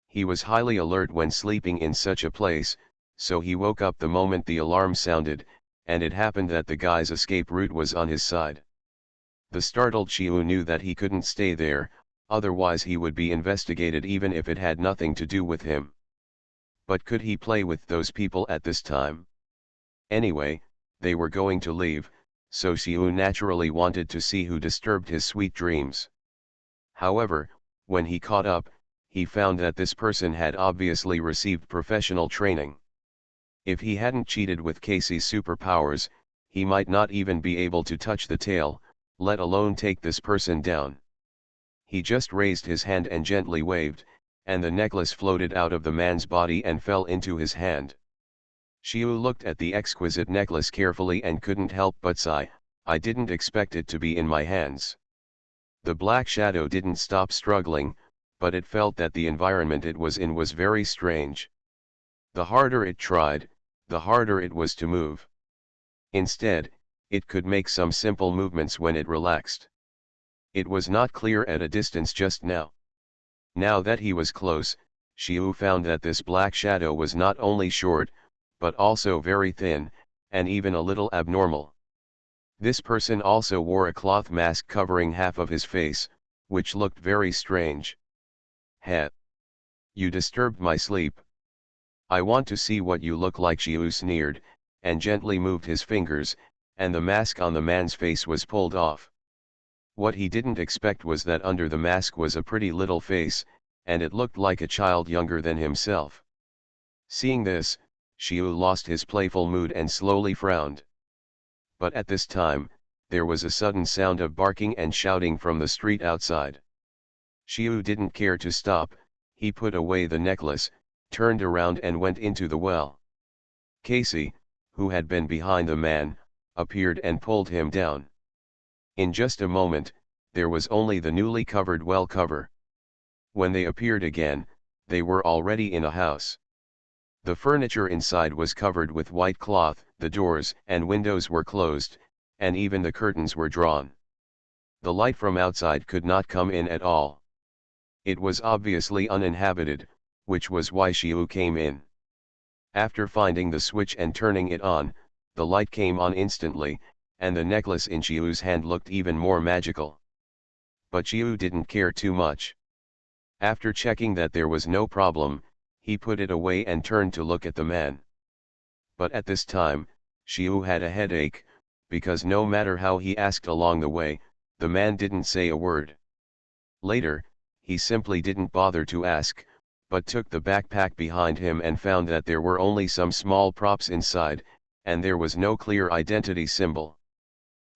He was highly alert when sleeping in such a place, so he woke up the moment the alarm sounded, and it happened that the guy's escape route was on his side. The startled Xiu knew that he couldn't stay there, otherwise he would be investigated even if it had nothing to do with him. But could he play with those people at this time? Anyway, they were going to leave, so Xiu naturally wanted to see who disturbed his sweet dreams. However, when he caught up, he found that this person had obviously received professional training. If he hadn't cheated with Casey's superpowers, he might not even be able to touch the tail, let alone take this person down. He just raised his hand and gently waved, and the necklace floated out of the man's body and fell into his hand. Xiu looked at the exquisite necklace carefully and couldn't help but sigh, "I didn't expect it to be in my hands." The black shadow didn't stop struggling, but it felt that the environment it was in was very strange. The harder it tried, the harder it was to move. Instead, it could make some simple movements when it relaxed. It was not clear at a distance just now. Now that he was close, Xiu found that this black shadow was not only short, but also very thin, and even a little abnormal. This person also wore a cloth mask covering half of his face, which looked very strange. "Heh! You disturbed my sleep. I want to see what you look like," Xiu sneered, and gently moved his fingers, and the mask on the man's face was pulled off. What he didn't expect was that under the mask was a pretty little face, and it looked like a child younger than himself. Seeing this, Xiu lost his playful mood and slowly frowned. But at this time, there was a sudden sound of barking and shouting from the street outside. Xiu didn't care to stop, he put away the necklace, turned around and went into the well. Casey, who had been behind the man, appeared and pulled him down. In just a moment, there was only the newly covered well cover. When they appeared again, they were already in a house. The furniture inside was covered with white cloth, the doors and windows were closed, and even the curtains were drawn. The light from outside could not come in at all. It was obviously uninhabited, which was why Xiu came in. After finding the switch and turning it on, the light came on instantly, and the necklace in Xiu's hand looked even more magical. But Xiu didn't care too much. After checking that there was no problem, he put it away and turned to look at the man. But at this time, Xiu had a headache, because no matter how he asked along the way, the man didn't say a word. Later, he simply didn't bother to ask, but took the backpack behind him and found that there were only some small props inside, and there was no clear identity symbol.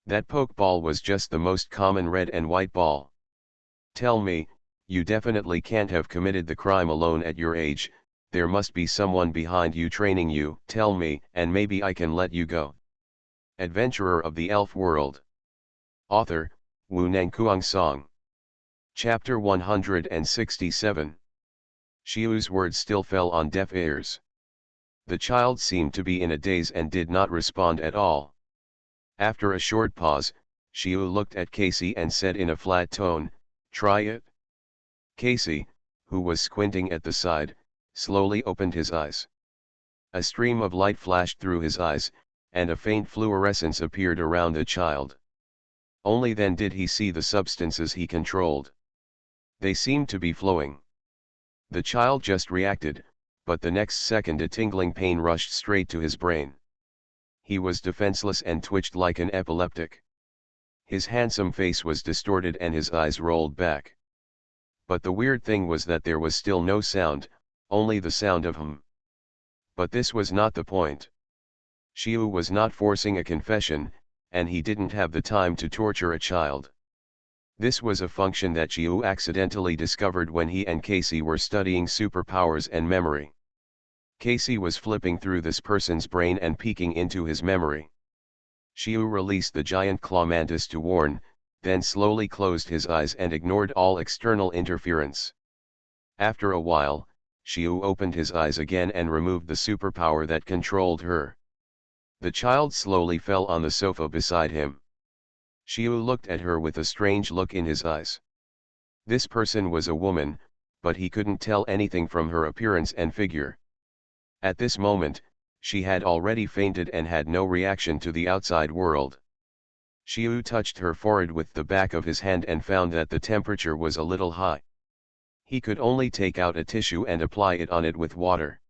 That pokeball was just the most common red and white ball. "Tell me, you definitely can't have committed the crime alone at your age, there must be someone behind you training you. Tell me, and maybe I can let you go." Adventurer of the Elf World. Author, Wu Nangkuang Song. Chapter 167. Xiu's words still fell on deaf ears. The child seemed to be in a daze and did not respond at all. After a short pause, Xiu looked at Casey and said in a flat tone, "Try it." Casey, who was squinting at the side, slowly opened his eyes. A stream of light flashed through his eyes, and a faint fluorescence appeared around the child. Only then did he see the substances he controlled. They seemed to be flowing. The child just reacted, but the next second a tingling pain rushed straight to his brain. He was defenseless and twitched like an epileptic. His handsome face was distorted and his eyes rolled back. But the weird thing was that there was still no sound, only the sound of hum. But this was not the point. Xiu was not forcing a confession, and he didn't have the time to torture a child. This was a function that Xiu accidentally discovered when he and Casey were studying superpowers and memory. Casey was flipping through this person's brain and peeking into his memory. Xiu released the giant claw mantis to warn, then slowly closed his eyes and ignored all external interference. After a while, Xiu opened his eyes again and removed the superpower that controlled her. The child slowly fell on the sofa beside him. Xiu looked at her with a strange look in his eyes. This person was a woman, but he couldn't tell anything from her appearance and figure. At this moment, she had already fainted and had no reaction to the outside world. Xiu touched her forehead with the back of his hand and found that the temperature was a little high. He could only take out a tissue and apply it on it with water.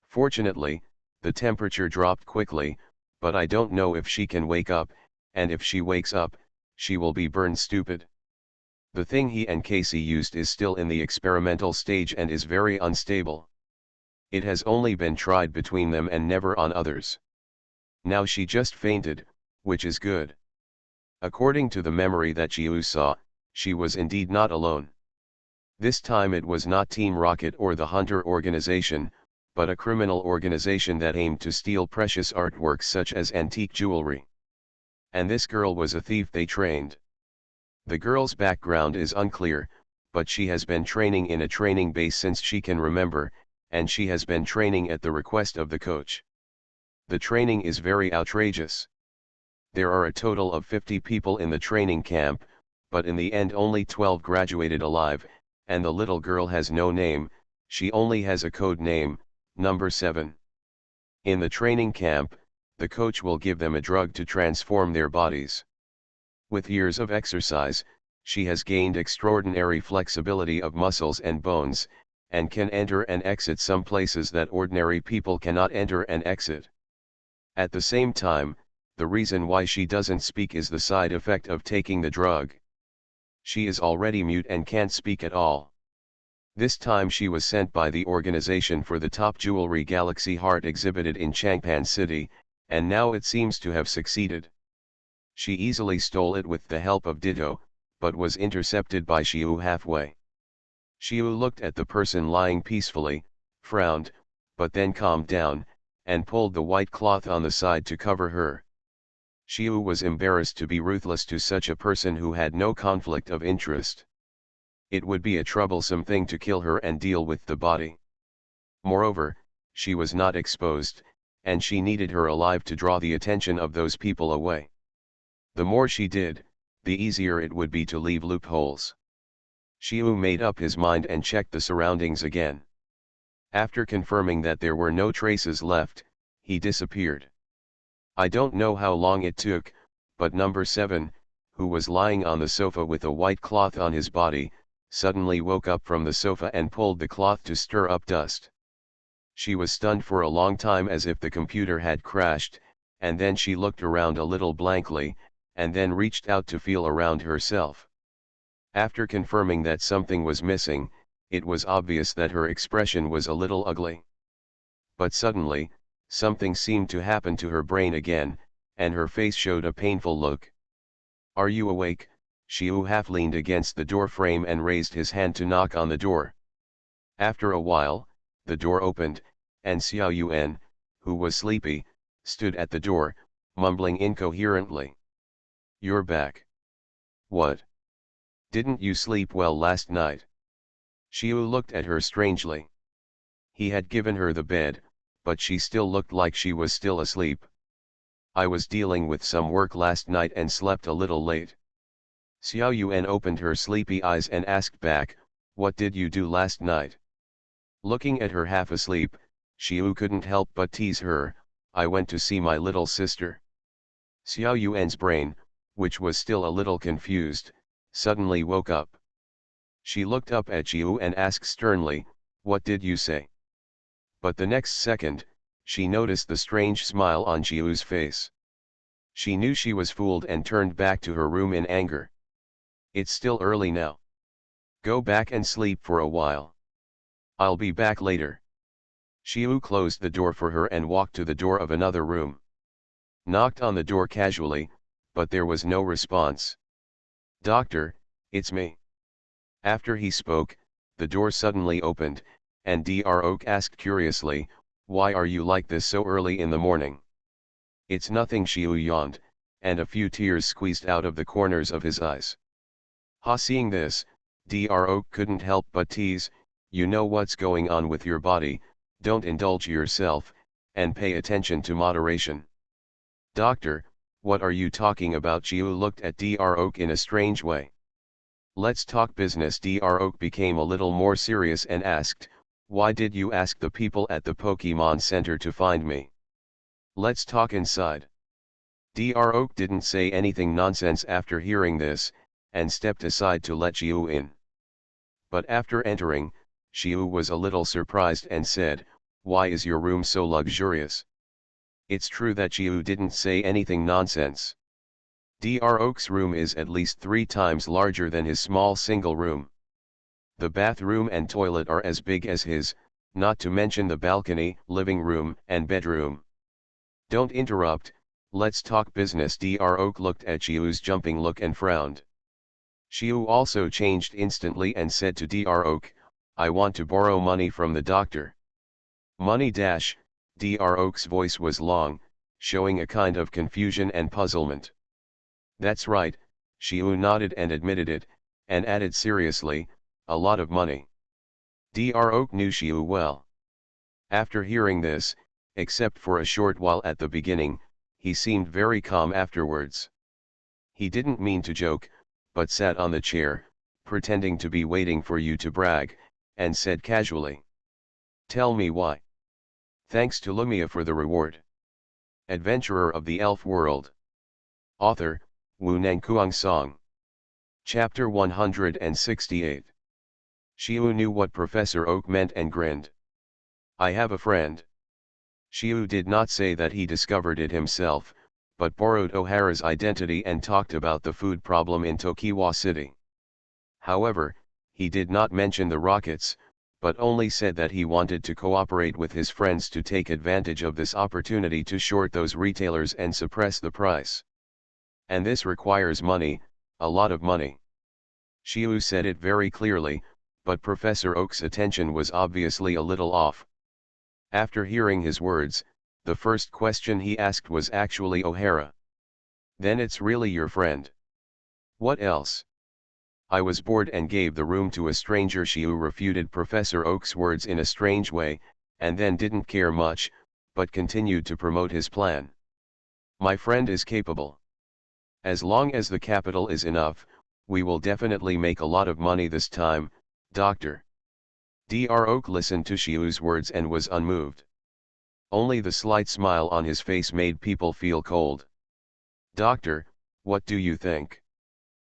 Fortunately, the temperature dropped quickly, but I don't know if she can wake up, and if she wakes up, she will be burned stupid. The thing he and Casey used is still in the experimental stage and is very unstable. It has only been tried between them and never on others. Now she just fainted, which is good. According to the memory that Xiu saw, she was indeed not alone. This time it was not Team Rocket or the Hunter organization, but a criminal organization that aimed to steal precious artworks such as antique jewelry. And this girl was a thief they trained. The girl's background is unclear, but she has been training in a training base since she can remember, and she has been training at the request of the coach. The training is very outrageous. There are a total of 50 people in the training camp, but in the end only 12 graduated alive, and the little girl has no name, she only has a code name, number 7. In the training camp, the coach will give them a drug to transform their bodies. With years of exercise, she has gained extraordinary flexibility of muscles and bones, and can enter and exit some places that ordinary people cannot enter and exit. At the same time, the reason why she doesn't speak is the side effect of taking the drug. She is already mute and can't speak at all. This time she was sent by the organization for the top jewelry Galaxy Heart exhibited in Changpan City, and now it seems to have succeeded. She easily stole it with the help of Ditto, but was intercepted by Xiu halfway. Xiu looked at the person lying peacefully, frowned, but then calmed down, and pulled the white cloth on the side to cover her. Xiu was embarrassed to be ruthless to such a person who had no conflict of interest. It would be a troublesome thing to kill her and deal with the body. Moreover, she was not exposed, and she needed her alive to draw the attention of those people away. The more she did, the easier it would be to leave loopholes. Xiu made up his mind and checked the surroundings again. After confirming that there were no traces left, he disappeared. I don't know how long it took, but number 7, who was lying on the sofa with a white cloth on his body, suddenly woke up from the sofa and pulled the cloth to stir up dust. She was stunned for a long time as if the computer had crashed, and then she looked around a little blankly, and then reached out to feel around herself. After confirming that something was missing, it was obvious that her expression was a little ugly. But suddenly, something seemed to happen to her brain again, and her face showed a painful look. "Are you awake?" Xiu half leaned against the door frame and raised his hand to knock on the door. After a while, the door opened, and Xiao Yuan, who was sleepy, stood at the door, mumbling incoherently. "You're back. What? Didn't you sleep well last night?" Xiu looked at her strangely. He had given her the bed, but she still looked like she was still asleep. "I was dealing with some work last night and slept a little late." Xiao Yuan opened her sleepy eyes and asked back, "What did you do last night?" Looking at her half asleep, Xiu couldn't help but tease her, "I went to see my little sister." Xiao Yuan's brain, which was still a little confused, suddenly woke up. She looked up at Jiu and asked sternly, "What did you say?" But the next second, she noticed the strange smile on Jiu's face. She knew she was fooled and turned back to her room in anger. "It's still early now. Go back and sleep for a while. I'll be back later." Jiu closed the door for her and walked to the door of another room. Knocked on the door casually, but there was no response. "Doctor, it's me." After he spoke, the door suddenly opened, and Dr. Oak asked curiously, "Why are you like this so early in the morning?" "It's nothing," Jiu yawned, and a few tears squeezed out of the corners of his eyes. Seeing this, Dr. Oak couldn't help but tease, "You know what's going on with your body, don't indulge yourself, and pay attention to moderation." "Doctor, what are you talking about?" Jiu looked at Dr. Oak in a strange way. "Let's talk business." Dr. Oak became a little more serious and asked, "Why did you ask the people at the Pokemon Center to find me? Let's talk inside." Dr. Oak didn't say anything nonsense after hearing this, and stepped aside to let Jiu in. But after entering, Jiu was a little surprised and said, "Why is your room so luxurious?" It's true that Jiu didn't say anything nonsense. Dr. Oak's room is at least 3 times larger than his small single room. The bathroom and toilet are as big as his, not to mention the balcony, living room, and bedroom. "Don't interrupt, let's talk business." Dr. Oak looked at Jiu's jumping look and frowned. Jiu also changed instantly and said to Dr. Oak, "I want to borrow money from the doctor." "Money dash." Dr. Oak's voice was long, showing a kind of confusion and puzzlement. "That's right," Jiu nodded and admitted it, and added seriously, "a lot of money." Dr. Oak knew Jiu well. After hearing this, except for a short while at the beginning, he seemed very calm afterwards. He didn't mean to joke, but sat on the chair, pretending to be waiting for you to brag, and said casually, "Tell me why." "Thanks to Lumia for the reward." Adventurer of the Elf World. Author, Wu Nangkuang Song. Chapter 168. Jiu knew what Professor Oak meant and grinned. "I have a friend." Jiu did not say that he discovered it himself, but borrowed O'Hara's identity and talked about the food problem in Tokiwa City. However, he did not mention the rockets, but only said that he wanted to cooperate with his friends to take advantage of this opportunity to short those retailers and suppress the price. "And this requires money, a lot of money." Jiu said it very clearly, but Professor Oak's attention was obviously a little off. After hearing his words, the first question he asked was actually O'Hara. "Then it's really your friend?" "What else?" "I was bored and gave the room to a stranger." Jiu refuted Professor Oak's words in a strange way, and then didn't care much, but continued to promote his plan. "My friend is capable. As long as the capital is enough, we will definitely make a lot of money this time, doctor." Dr. Oak listened to Jiu's words and was unmoved. Only the slight smile on his face made people feel cold. "Doctor, what do you think?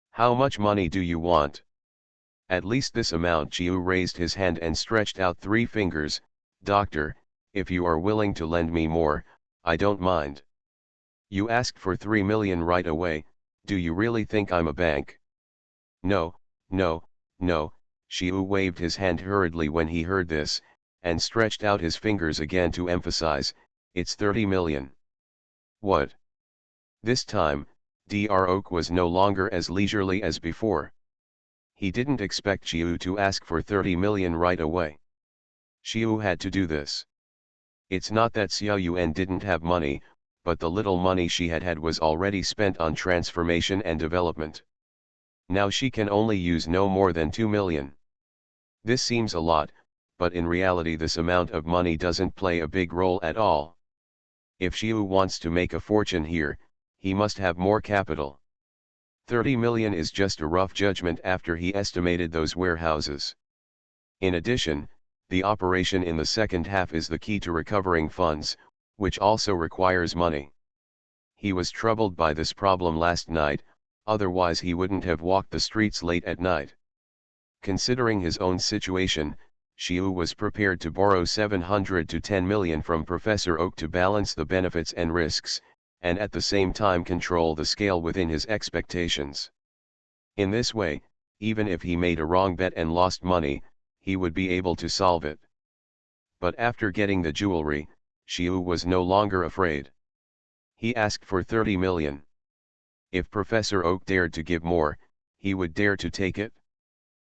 How much money do you want?" "At least this amount." Jiu raised his hand and stretched out 3 fingers. "Doctor, if you are willing to lend me more, I don't mind." "You asked for 3 million right away, do you really think I'm a bank?" "No, no, no." Jiu waved his hand hurriedly when he heard this, and stretched out his fingers again to emphasize, "It's 30 million. "What?" This time, Dr. Oak was no longer as leisurely as before. He didn't expect Jiu to ask for 30 million right away. Jiu had to do this. It's not that Xia Yuan didn't have money, but the little money she had was already spent on transformation and development. Now she can only use no more than 2 million. This seems a lot, but in reality this amount of money doesn't play a big role at all. If Jiu wants to make a fortune here, he must have more capital. 30 million is just a rough judgment after he estimated those warehouses. In addition, the operation in the second half is the key to recovering funds, which also requires money. He was troubled by this problem last night, otherwise he wouldn't have walked the streets late at night. Considering his own situation, Xiu was prepared to borrow 700 to 10 million from Professor Oak to balance the benefits and risks, and at the same time control the scale within his expectations. In this way, even if he made a wrong bet and lost money, he would be able to solve it. But after getting the jewelry, Xiu was no longer afraid. He asked for 30 million. If Professor Oak dared to give more, he would dare to take it.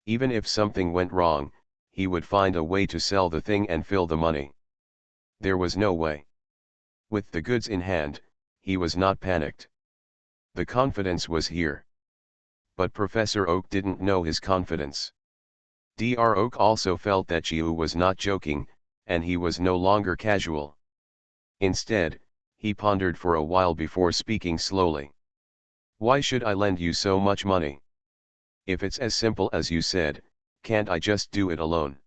Even if something went wrong, he would find a way to sell the thing and fill the money. There was no way. With the goods in hand, he was not panicked. The confidence was here. But Professor Oak didn't know his confidence. Dr. Oak also felt that Xiu was not joking, and he was no longer casual. Instead, he pondered for a while before speaking slowly. Why should I lend you so much money? If it's as simple as you said, can't I just do it alone?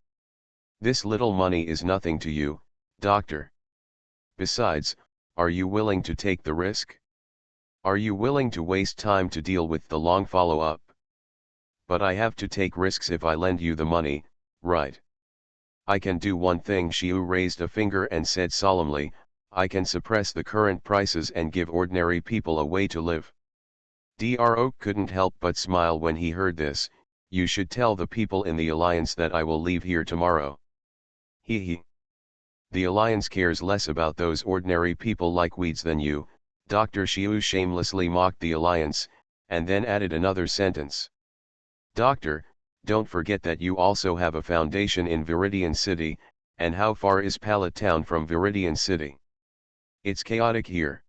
This little money is nothing to you, doctor. Besides, are you willing to take the risk? Are you willing to waste time to deal with the long follow-up? But I have to take risks if I lend you the money, right? I can do one thing. Xiu raised a finger and said solemnly, I can suppress the current prices and give ordinary people a way to live. Dr. Oak couldn't help but smile when he heard this. You should tell the people in the Alliance that I will leave here tomorrow. He. The Alliance cares less about those ordinary people like weeds than you. Dr. Xiu shamelessly mocked the Alliance, and then added another sentence. Doctor, don't forget that you also have a foundation in Viridian City, and how far is Pallet Town from Viridian City? It's chaotic here.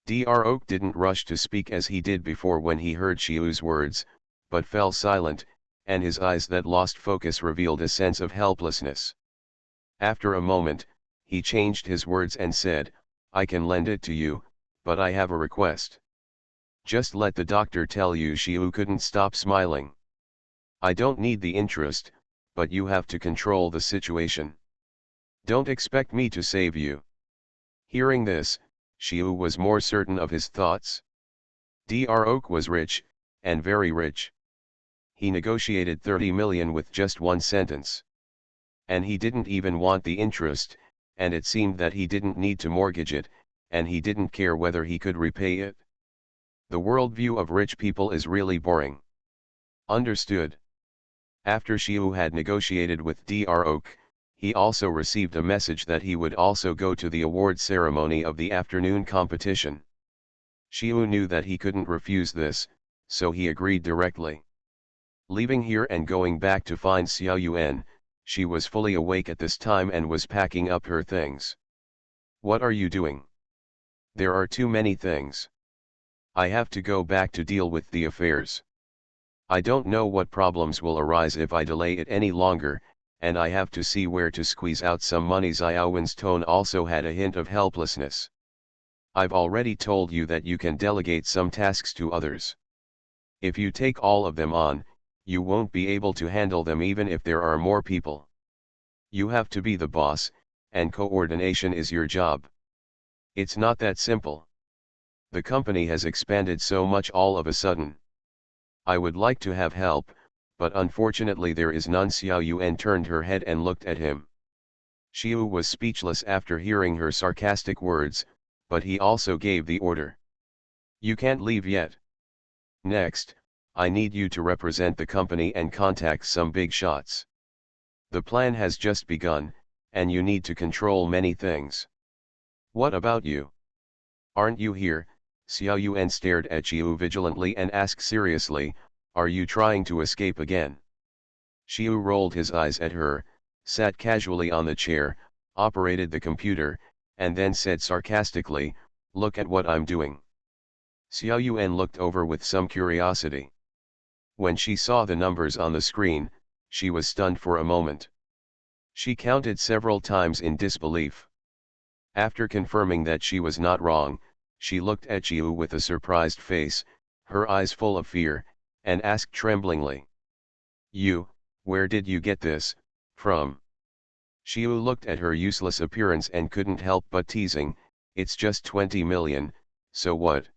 Dr. Oak didn't rush to speak as he did before when he heard Xiu's words, but fell silent, and his eyes that lost focus revealed a sense of helplessness. After a moment, he changed his words and said, I can lend it to you, but I have a request. Just let the doctor tell you. Xiu couldn't stop smiling. I don't need the interest, but you have to control the situation. Don't expect me to save you. Hearing this, Xiu was more certain of his thoughts. Dr. Oak was rich, and very rich. He negotiated 30 million with just one sentence. And he didn't even want the interest, and it seemed that he didn't need to mortgage it, and he didn't care whether he could repay it. The worldview of rich people is really boring. Understood. After Xiu had negotiated with Dr. Oak, he also received a message that he would also go to the award ceremony of the afternoon competition. Xiu knew that he couldn't refuse this, so he agreed directly. Leaving here and going back to find Xiao Yuan, she was fully awake at this time and was packing up her things. What are you doing? There are too many things. I have to go back to deal with the affairs. I don't know what problems will arise if I delay it any longer, and I have to see where to squeeze out some money. Xiaowen's tone also had a hint of helplessness. I've already told you that you can delegate some tasks to others. If you take all of them on, you won't be able to handle them even if there are more people. You have to be the boss, and coordination is your job. It's not that simple. The company has expanded so much all of a sudden. I would like to have help, but unfortunately there is none. Xiao Yuan turned her head and looked at him. Xiu was speechless after hearing her sarcastic words, but he also gave the order. You can't leave yet. Next, I need you to represent the company and contact some big shots. The plan has just begun, and you need to control many things. What about you? Aren't you here? Xiao Yuan stared at Xiu vigilantly and asked seriously, are you trying to escape again? Xiu rolled his eyes at her, sat casually on the chair, operated the computer, and then said sarcastically, look at what I'm doing. Xiao Yuan looked over with some curiosity. When she saw the numbers on the screen, she was stunned for a moment. She counted several times in disbelief. After confirming that she was not wrong, she looked at Xiu with a surprised face, her eyes full of fear, and asked tremblingly. Where did you get this from? Xiu looked at her useless appearance and couldn't help but teasing, it's just 20 million, so what?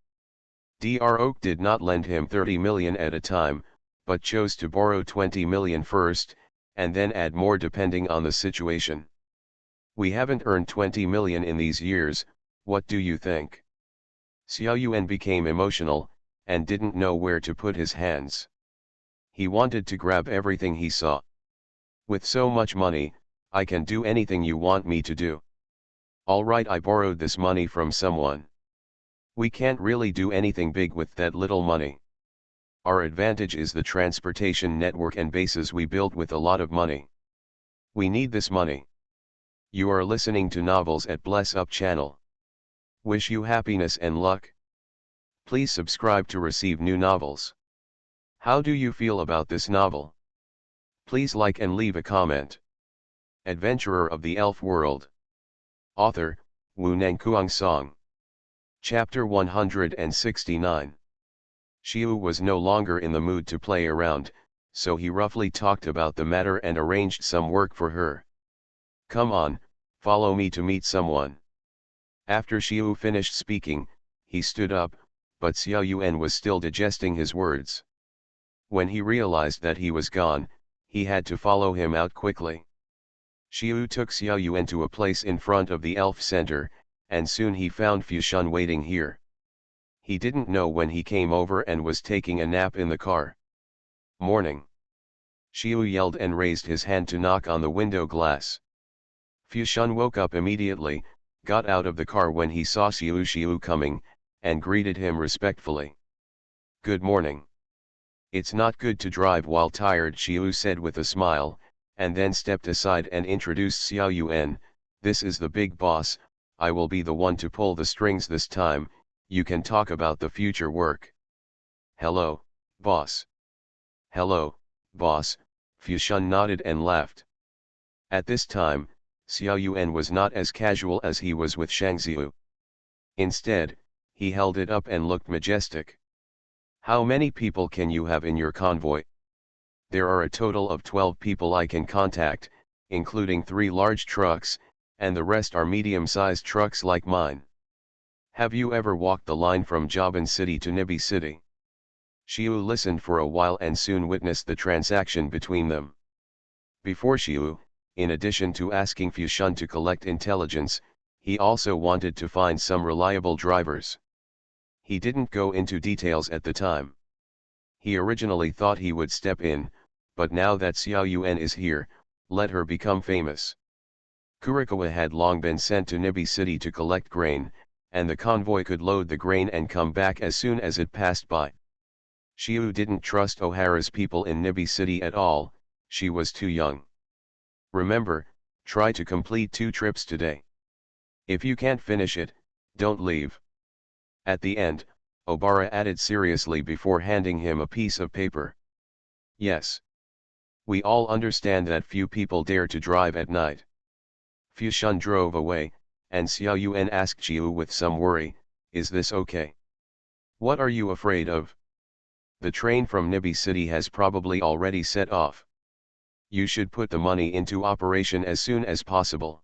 Dr. Oak did not lend him 30 million at a time, but chose to borrow 20 million first, and then add more depending on the situation. We haven't earned 20 million in these years, what do you think? Xiao Yuan became emotional, and didn't know where to put his hands. He wanted to grab everything he saw. With so much money, I can do anything you want me to do. Alright, I borrowed this money from someone. We can't really do anything big with that little money. Our advantage is the transportation network and bases we built with a lot of money. We need this money. You are listening to Novels at Bless Up channel. Wish you happiness and luck. Please subscribe to receive new novels. How do you feel about this novel? Please like and leave a comment. Adventurer of the Elf World. Author, Wu Nangkuang Song. Chapter 169. Xiu was no longer in the mood to play around, so he roughly talked about the matter and arranged some work for her. Come on, follow me to meet someone. After Xiu finished speaking, he stood up, but Xiao Yuan was still digesting his words. When he realized that he was gone, he had to follow him out quickly. Xiu took Xiao Yuan to a place in front of the elf center, and soon he found Fushun waiting here. He didn't know when he came over and was taking a nap in the car. Morning. Xiu yelled and raised his hand to knock on the window glass. Fushun woke up immediately, got out of the car when he saw Xiu coming, and greeted him respectfully. Good morning. It's not good to drive while tired, Xiu said with a smile, and then stepped aside and introduced Xiao Yuan. This is the big boss, I will be the one to pull the strings this time, you can talk about the future work. Hello, boss. Hello, boss, Fushun nodded and laughed. At this time, Xiao Yuan was not as casual as he was with Shangxiu. Instead, he held it up and looked majestic. How many people can you have in your convoy? There are a total of 12 people I can contact, including 3 large trucks, and the rest are medium-sized trucks like mine. Have you ever walked the line from Jaban City to Nibi City? Xiu listened for a while and soon witnessed the transaction between them. Before Xiu, in addition to asking Fushun to collect intelligence, he also wanted to find some reliable drivers. He didn't go into details at the time. He originally thought he would step in, but now that Xiao Yuan is here, let her become famous. Kurikawa had long been sent to Nibi City to collect grain, and the convoy could load the grain and come back as soon as it passed by. Xiu didn't trust O'Hara's people in Nibi City at all, she was too young. Remember, try to complete 2 trips today. If you can't finish it, don't leave. At the end, Obara added seriously before handing him a piece of paper. Yes. We all understand that few people dare to drive at night. Fushun drove away, and Xiao Yuan asked Xiu with some worry, is this okay? What are you afraid of? The train from Nibi City has probably already set off. You should put the money into operation as soon as possible.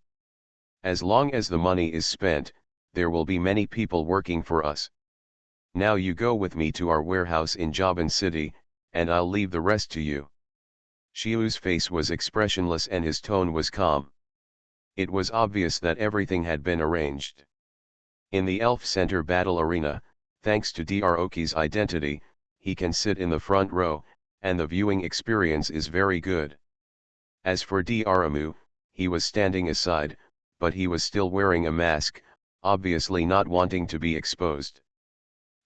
As long as the money is spent, there will be many people working for us. Now you go with me to our warehouse in Jaban City, and I'll leave the rest to you. Xiu's face was expressionless and his tone was calm. It was obvious that everything had been arranged. In the Elf Center battle arena, thanks to Dr. Oki's identity, he can sit in the front row, and the viewing experience is very good. As for Dr. Amu, he was standing aside, but he was still wearing a mask, obviously not wanting to be exposed.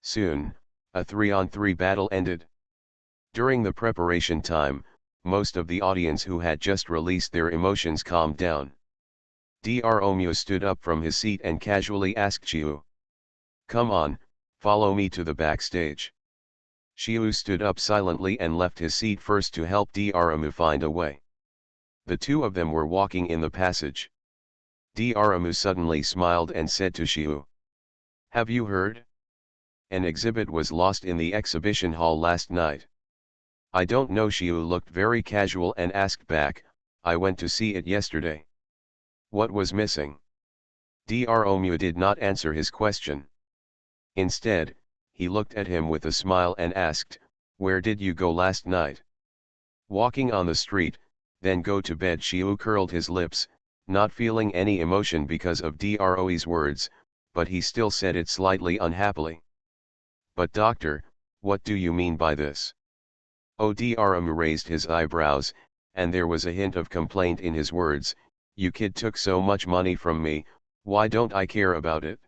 Soon, a 3-on-3 battle ended. During the preparation time, most of the audience who had just released their emotions calmed down. Dr. Omu stood up from his seat and casually asked Xiu. Come on, follow me to the backstage. Xiu stood up silently and left his seat first to help Dr. Omu find a way. The two of them were walking in the passage. Dr. Omu suddenly smiled and said to Xiu. Have you heard? An exhibit was lost in the exhibition hall last night. I don't know. Xiu looked very casual and asked back, I went to see it yesterday. What was missing? Dr. Omu did not answer his question. Instead, he looked at him with a smile and asked, Where did you go last night? Walking on the street, then go to bed. Shiu curled his lips, not feeling any emotion because of Droe's words, but he still said it slightly unhappily. But doctor, what do you mean by this? Dromu raised his eyebrows, and there was a hint of complaint in his words. You kid took so much money from me, why don't I care about it?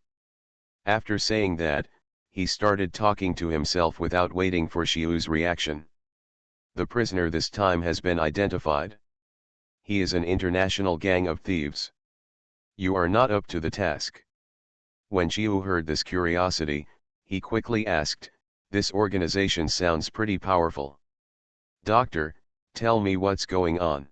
After saying that, he started talking to himself without waiting for Shiu's reaction. The prisoner this time has been identified. He is an international gang of thieves. You are not up to the task. When Shiu heard this curiosity, he quickly asked, this organization sounds pretty powerful. Doctor, tell me what's going on.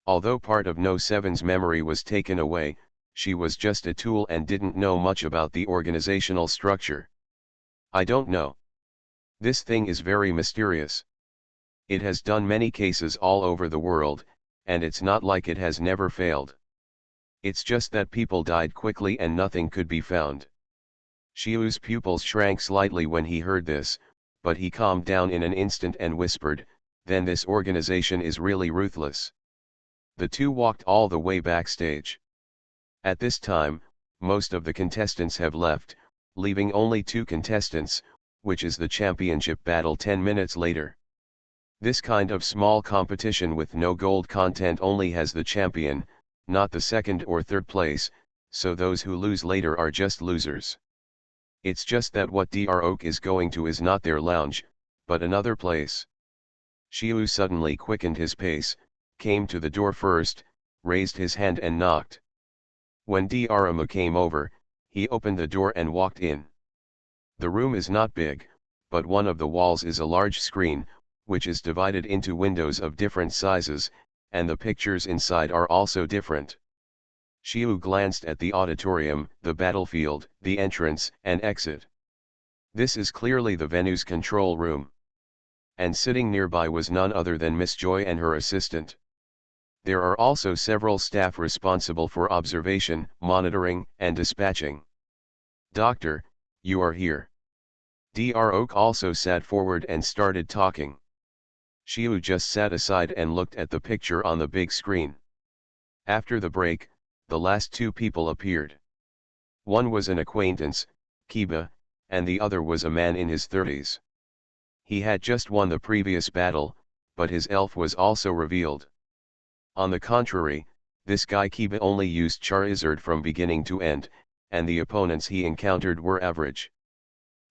Although part of No 7's memory was taken away, she was just a tool and didn't know much about the organizational structure. I don't know. This thing is very mysterious. It has done many cases all over the world, and it's not like it has never failed. It's just that people died quickly and nothing could be found. Shiu's pupils shrank slightly when he heard this, but he calmed down in an instant and whispered, then this organization is really ruthless. The two walked all the way backstage. At this time, most of the contestants have left, leaving only 2 contestants, which is the championship battle 10 minutes later. This kind of small competition with no gold content only has the champion, not the second or third place, so those who lose later are just losers. It's just that what Dro is going to is not their lounge, but another place. Shiu suddenly quickened his pace, came to the door first, raised his hand and knocked. When Dromu came over, he opened the door and walked in. The room is not big, but one of the walls is a large screen, which is divided into windows of different sizes, and the pictures inside are also different. Shiu glanced at the auditorium, the battlefield, the entrance and exit. This is clearly the venue's control room. And sitting nearby was none other than Miss Joy and her assistant. There are also several staff responsible for observation, monitoring, and dispatching. Doctor, you are here. Dro also sat forward and started talking. Shiu just sat aside and looked at the picture on the big screen. After the break, the last 2 people appeared. One was an acquaintance, Kiba, and the other was a man in his 30s. He had just won the previous battle, but his elf was also revealed. On the contrary, this guy Kiba only used Charizard from beginning to end, and the opponents he encountered were average.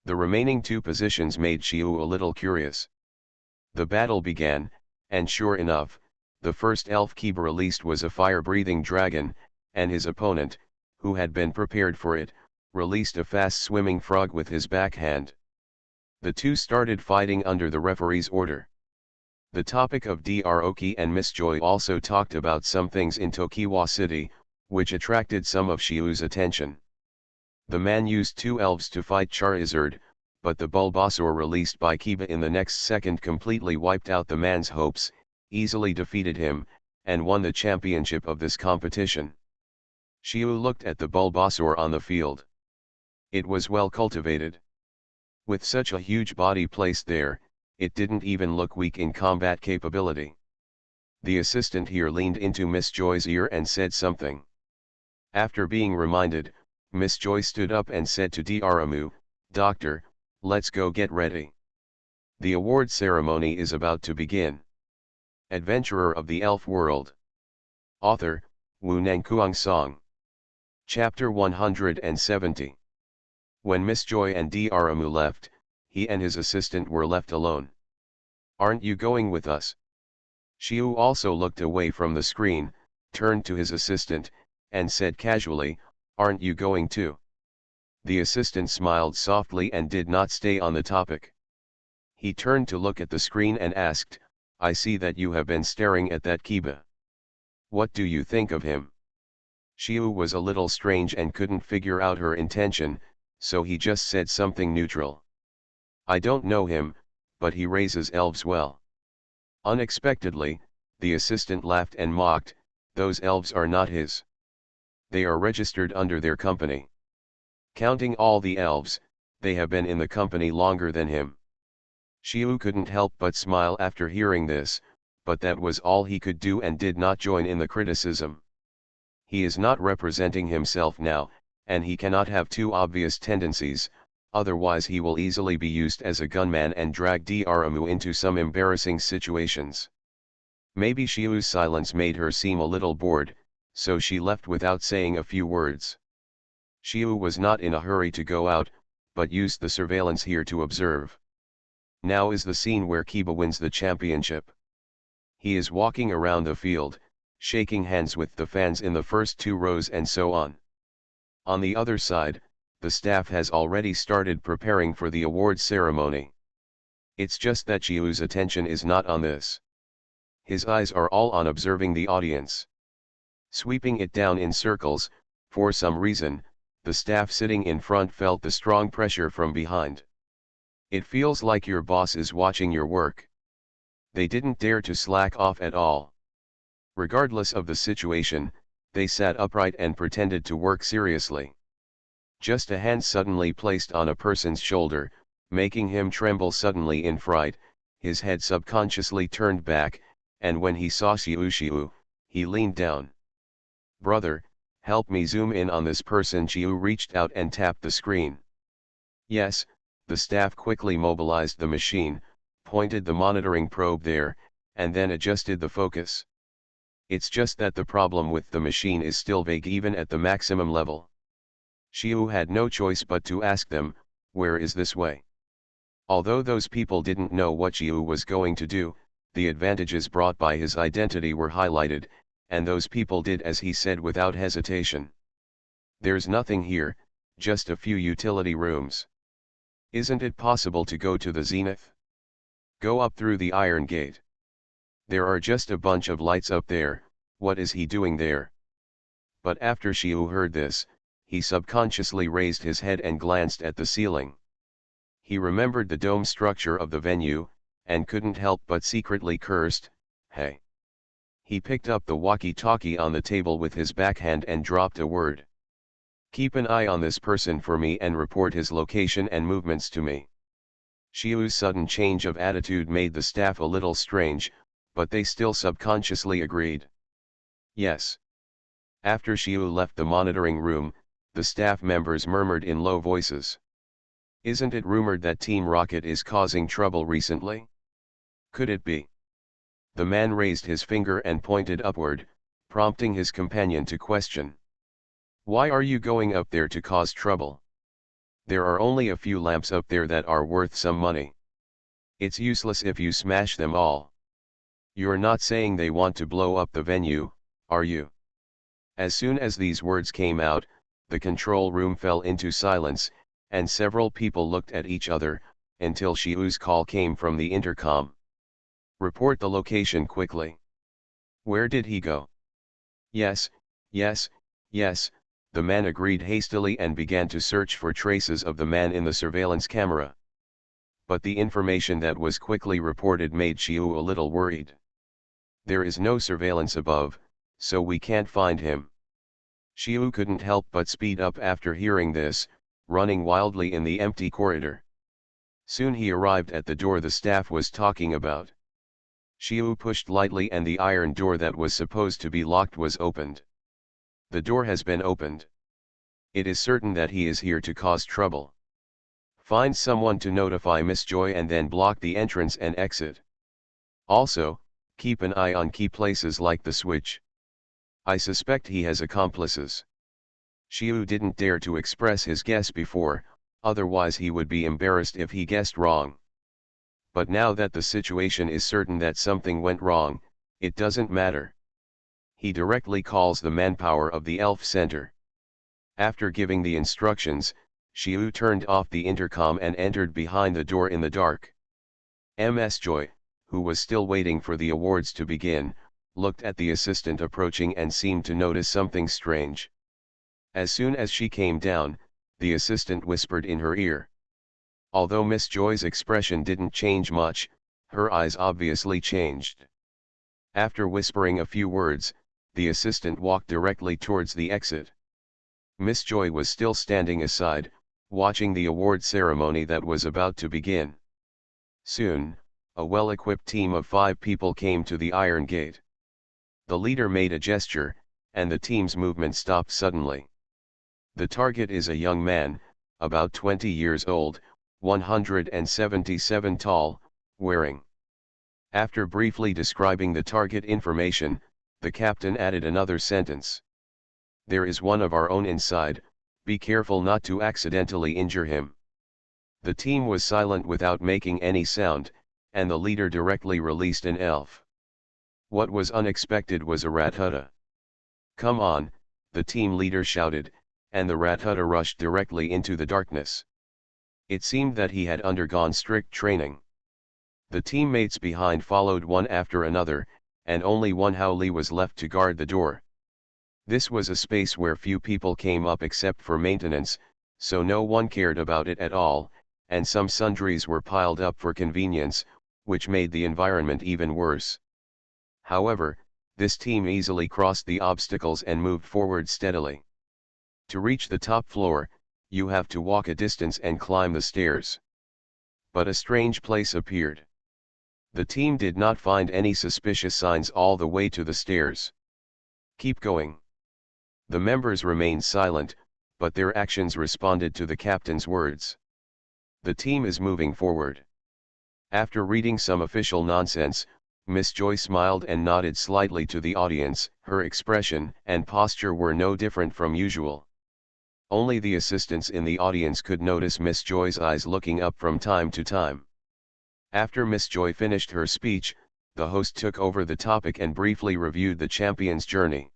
The remaining 2 positions made Shiu a little curious. The battle began, and sure enough, the first elf Kiba released was a fire-breathing dragon, and his opponent, who had been prepared for it, released a fast-swimming frog with his backhand. The 2 started fighting under the referee's order. The topic of Droki and Miss Joy also talked about some things in Tokiwa City, which attracted some of Shiu's attention. The man used 2 elves to fight Charizard, but the Bulbasaur released by Kiba in the next second completely wiped out the man's hopes, easily defeated him, and won the championship of this competition. Shiu looked at the Bulbasaur on the field. It was well cultivated. With such a huge body placed there, it didn't even look weak in combat capability. The assistant here leaned into Miss Joy's ear and said something. After being reminded, Miss Joy stood up and said to Dromu, Doctor, let's go get ready. The award ceremony is about to begin. Adventurer of the Elf World. Author, Wu Nangkuang Song. Chapter 170. When Miss Joy and Dromu left, he and his assistant were left alone. Aren't you going with us? Shiu also looked away from the screen, turned to his assistant, and said casually, aren't you going too? The assistant smiled softly and did not stay on the topic. He turned to look at the screen and asked, I see that you have been staring at that Kiba. What do you think of him? Shiu was a little strange and couldn't figure out her intention, so he just said something neutral. I don't know him, but he raises elves well. Unexpectedly, the assistant laughed and mocked, those elves are not his. They are registered under their company. Counting all the elves, they have been in the company longer than him. Xiu couldn't help but smile after hearing this, but that was all he could do and did not join in the criticism. He is not representing himself now, and he cannot have too obvious tendencies, otherwise he will easily be used as a gunman and drag Dramu into some embarrassing situations. Maybe Xiu's silence made her seem a little bored, so she left without saying a few words. Xiu was not in a hurry to go out, but used the surveillance here to observe. Now is the scene where Kiba wins the championship. He is walking around the field, shaking hands with the fans in the first two rows and so on. On the other side, the staff has already started preparing for the awards ceremony. It's just that Xiu's attention is not on this. His eyes are all on observing the audience. Sweeping it down in circles, for some reason, the staff sitting in front felt the strong pressure from behind. It feels like your boss is watching your work. They didn't dare to slack off at all. Regardless of the situation, they sat upright and pretended to work seriously. Just a hand suddenly placed on a person's shoulder, making him tremble suddenly in fright, his head subconsciously turned back, and when he saw Xiu, he leaned down. "Brother, help me zoom in on this person." Xiu reached out and tapped the screen. Yes, the staff quickly mobilized the machine, pointed the monitoring probe there, and then adjusted the focus. It's just that the problem with the machine is still vague even at the maximum level. Xiu had no choice but to ask them, "Where is this way?" Although those people didn't know what Xiu was going to do, the advantages brought by his identity were highlighted, and those people did as he said without hesitation. "There's nothing here, just a few utility rooms. Isn't it possible to go to the zenith? Go up through the iron gate. There are just a bunch of lights up there, what is he doing there?" But after Xiu heard this, he subconsciously raised his head and glanced at the ceiling. He remembered the dome structure of the venue, and couldn't help but secretly cursed, "Hey." He picked up the walkie-talkie on the table with his backhand and dropped a word. "Keep an eye on this person for me and report his location and movements to me." Xiu's sudden change of attitude made the staff a little strange, but they still subconsciously agreed. Yes. After Xiu left the monitoring room, the staff members murmured in low voices. "Isn't it rumored that Team Rocket is causing trouble recently? Could it be?" The man raised his finger and pointed upward, prompting his companion to question. "Why are you going up there to cause trouble? There are only a few lamps up there that are worth some money. It's useless if you smash them all. You're not saying they want to blow up the venue, are you?" As soon as these words came out, the control room fell into silence, and several people looked at each other, until Xiu's call came from the intercom. "Report the location quickly." "Where did he go?" Yes, yes, the man agreed hastily and began to search for traces of the man in the surveillance camera. But the information that was quickly reported made Xiu a little worried. "There is no surveillance above, so we can't find him." Xiu couldn't help but speed up after hearing this, running wildly in the empty corridor. Soon he arrived at the door the staff was talking about. Xiu pushed lightly and the iron door that was supposed to be locked was opened. "The door has been opened. It is certain that he is here to cause trouble. Find someone to notify Miss Joy and then block the entrance and exit. Also, keep an eye on key places like the switch. I suspect he has accomplices." Xiu didn't dare to express his guess before, otherwise he would be embarrassed if he guessed wrong. But now that the situation is certain that something went wrong, it doesn't matter. He directly calls the manpower of the Elf Center. After giving the instructions, Xiu turned off the intercom and entered behind the door in the dark. Ms. Joy, who was still waiting for the awards to begin, looked at the assistant approaching and seemed to notice something strange. As soon as she came down, the assistant whispered in her ear. Although Miss Joy's expression didn't change much, her eyes obviously changed. After whispering a few words, the assistant walked directly towards the exit. Miss Joy was still standing aside, watching the award ceremony that was about to begin. Soon, a well-equipped team of 5 people came to the iron gate. The leader made a gesture, and the team's movement stopped suddenly. The target is a young man, about 20 years old, 177 tall, wearing. After briefly describing the target information, the captain added another sentence. There is one of our own inside, be careful not to accidentally injure him. The team was silent without making any sound, and the leader directly released an elf. What was unexpected was a Rathutta. Come on, the team leader shouted, and the Rathutta rushed directly into the darkness. It seemed that he had undergone strict training. The teammates behind followed one after another, and only one Howley was left to guard the door. This was a space where few people came up except for maintenance, so no one cared about it at all, and some sundries were piled up for convenience, which made the environment even worse. However, this team easily crossed the obstacles and moved forward steadily. To reach the top floor, you have to walk a distance and climb the stairs. But a strange place appeared. The team did not find any suspicious signs all the way to the stairs. Keep going. The members remained silent, but their actions responded to the captain's words. The team is moving forward. After reading some official nonsense, Miss Joy smiled and nodded slightly to the audience. Her expression and posture were no different from usual. Only the assistants in the audience could notice Miss Joy's eyes looking up from time to time. After Miss Joy finished her speech, the host took over the topic and briefly reviewed the champion's journey.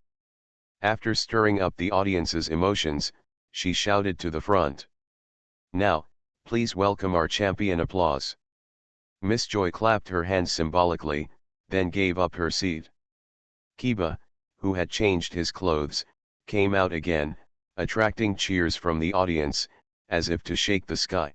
After stirring up the audience's emotions, she shouted to the front. Now, please welcome our champion. Applause. Miss Joy clapped her hands symbolically, then gave up her seat. Kiba, who had changed his clothes, came out again, attracting cheers from the audience, as if to shake the sky.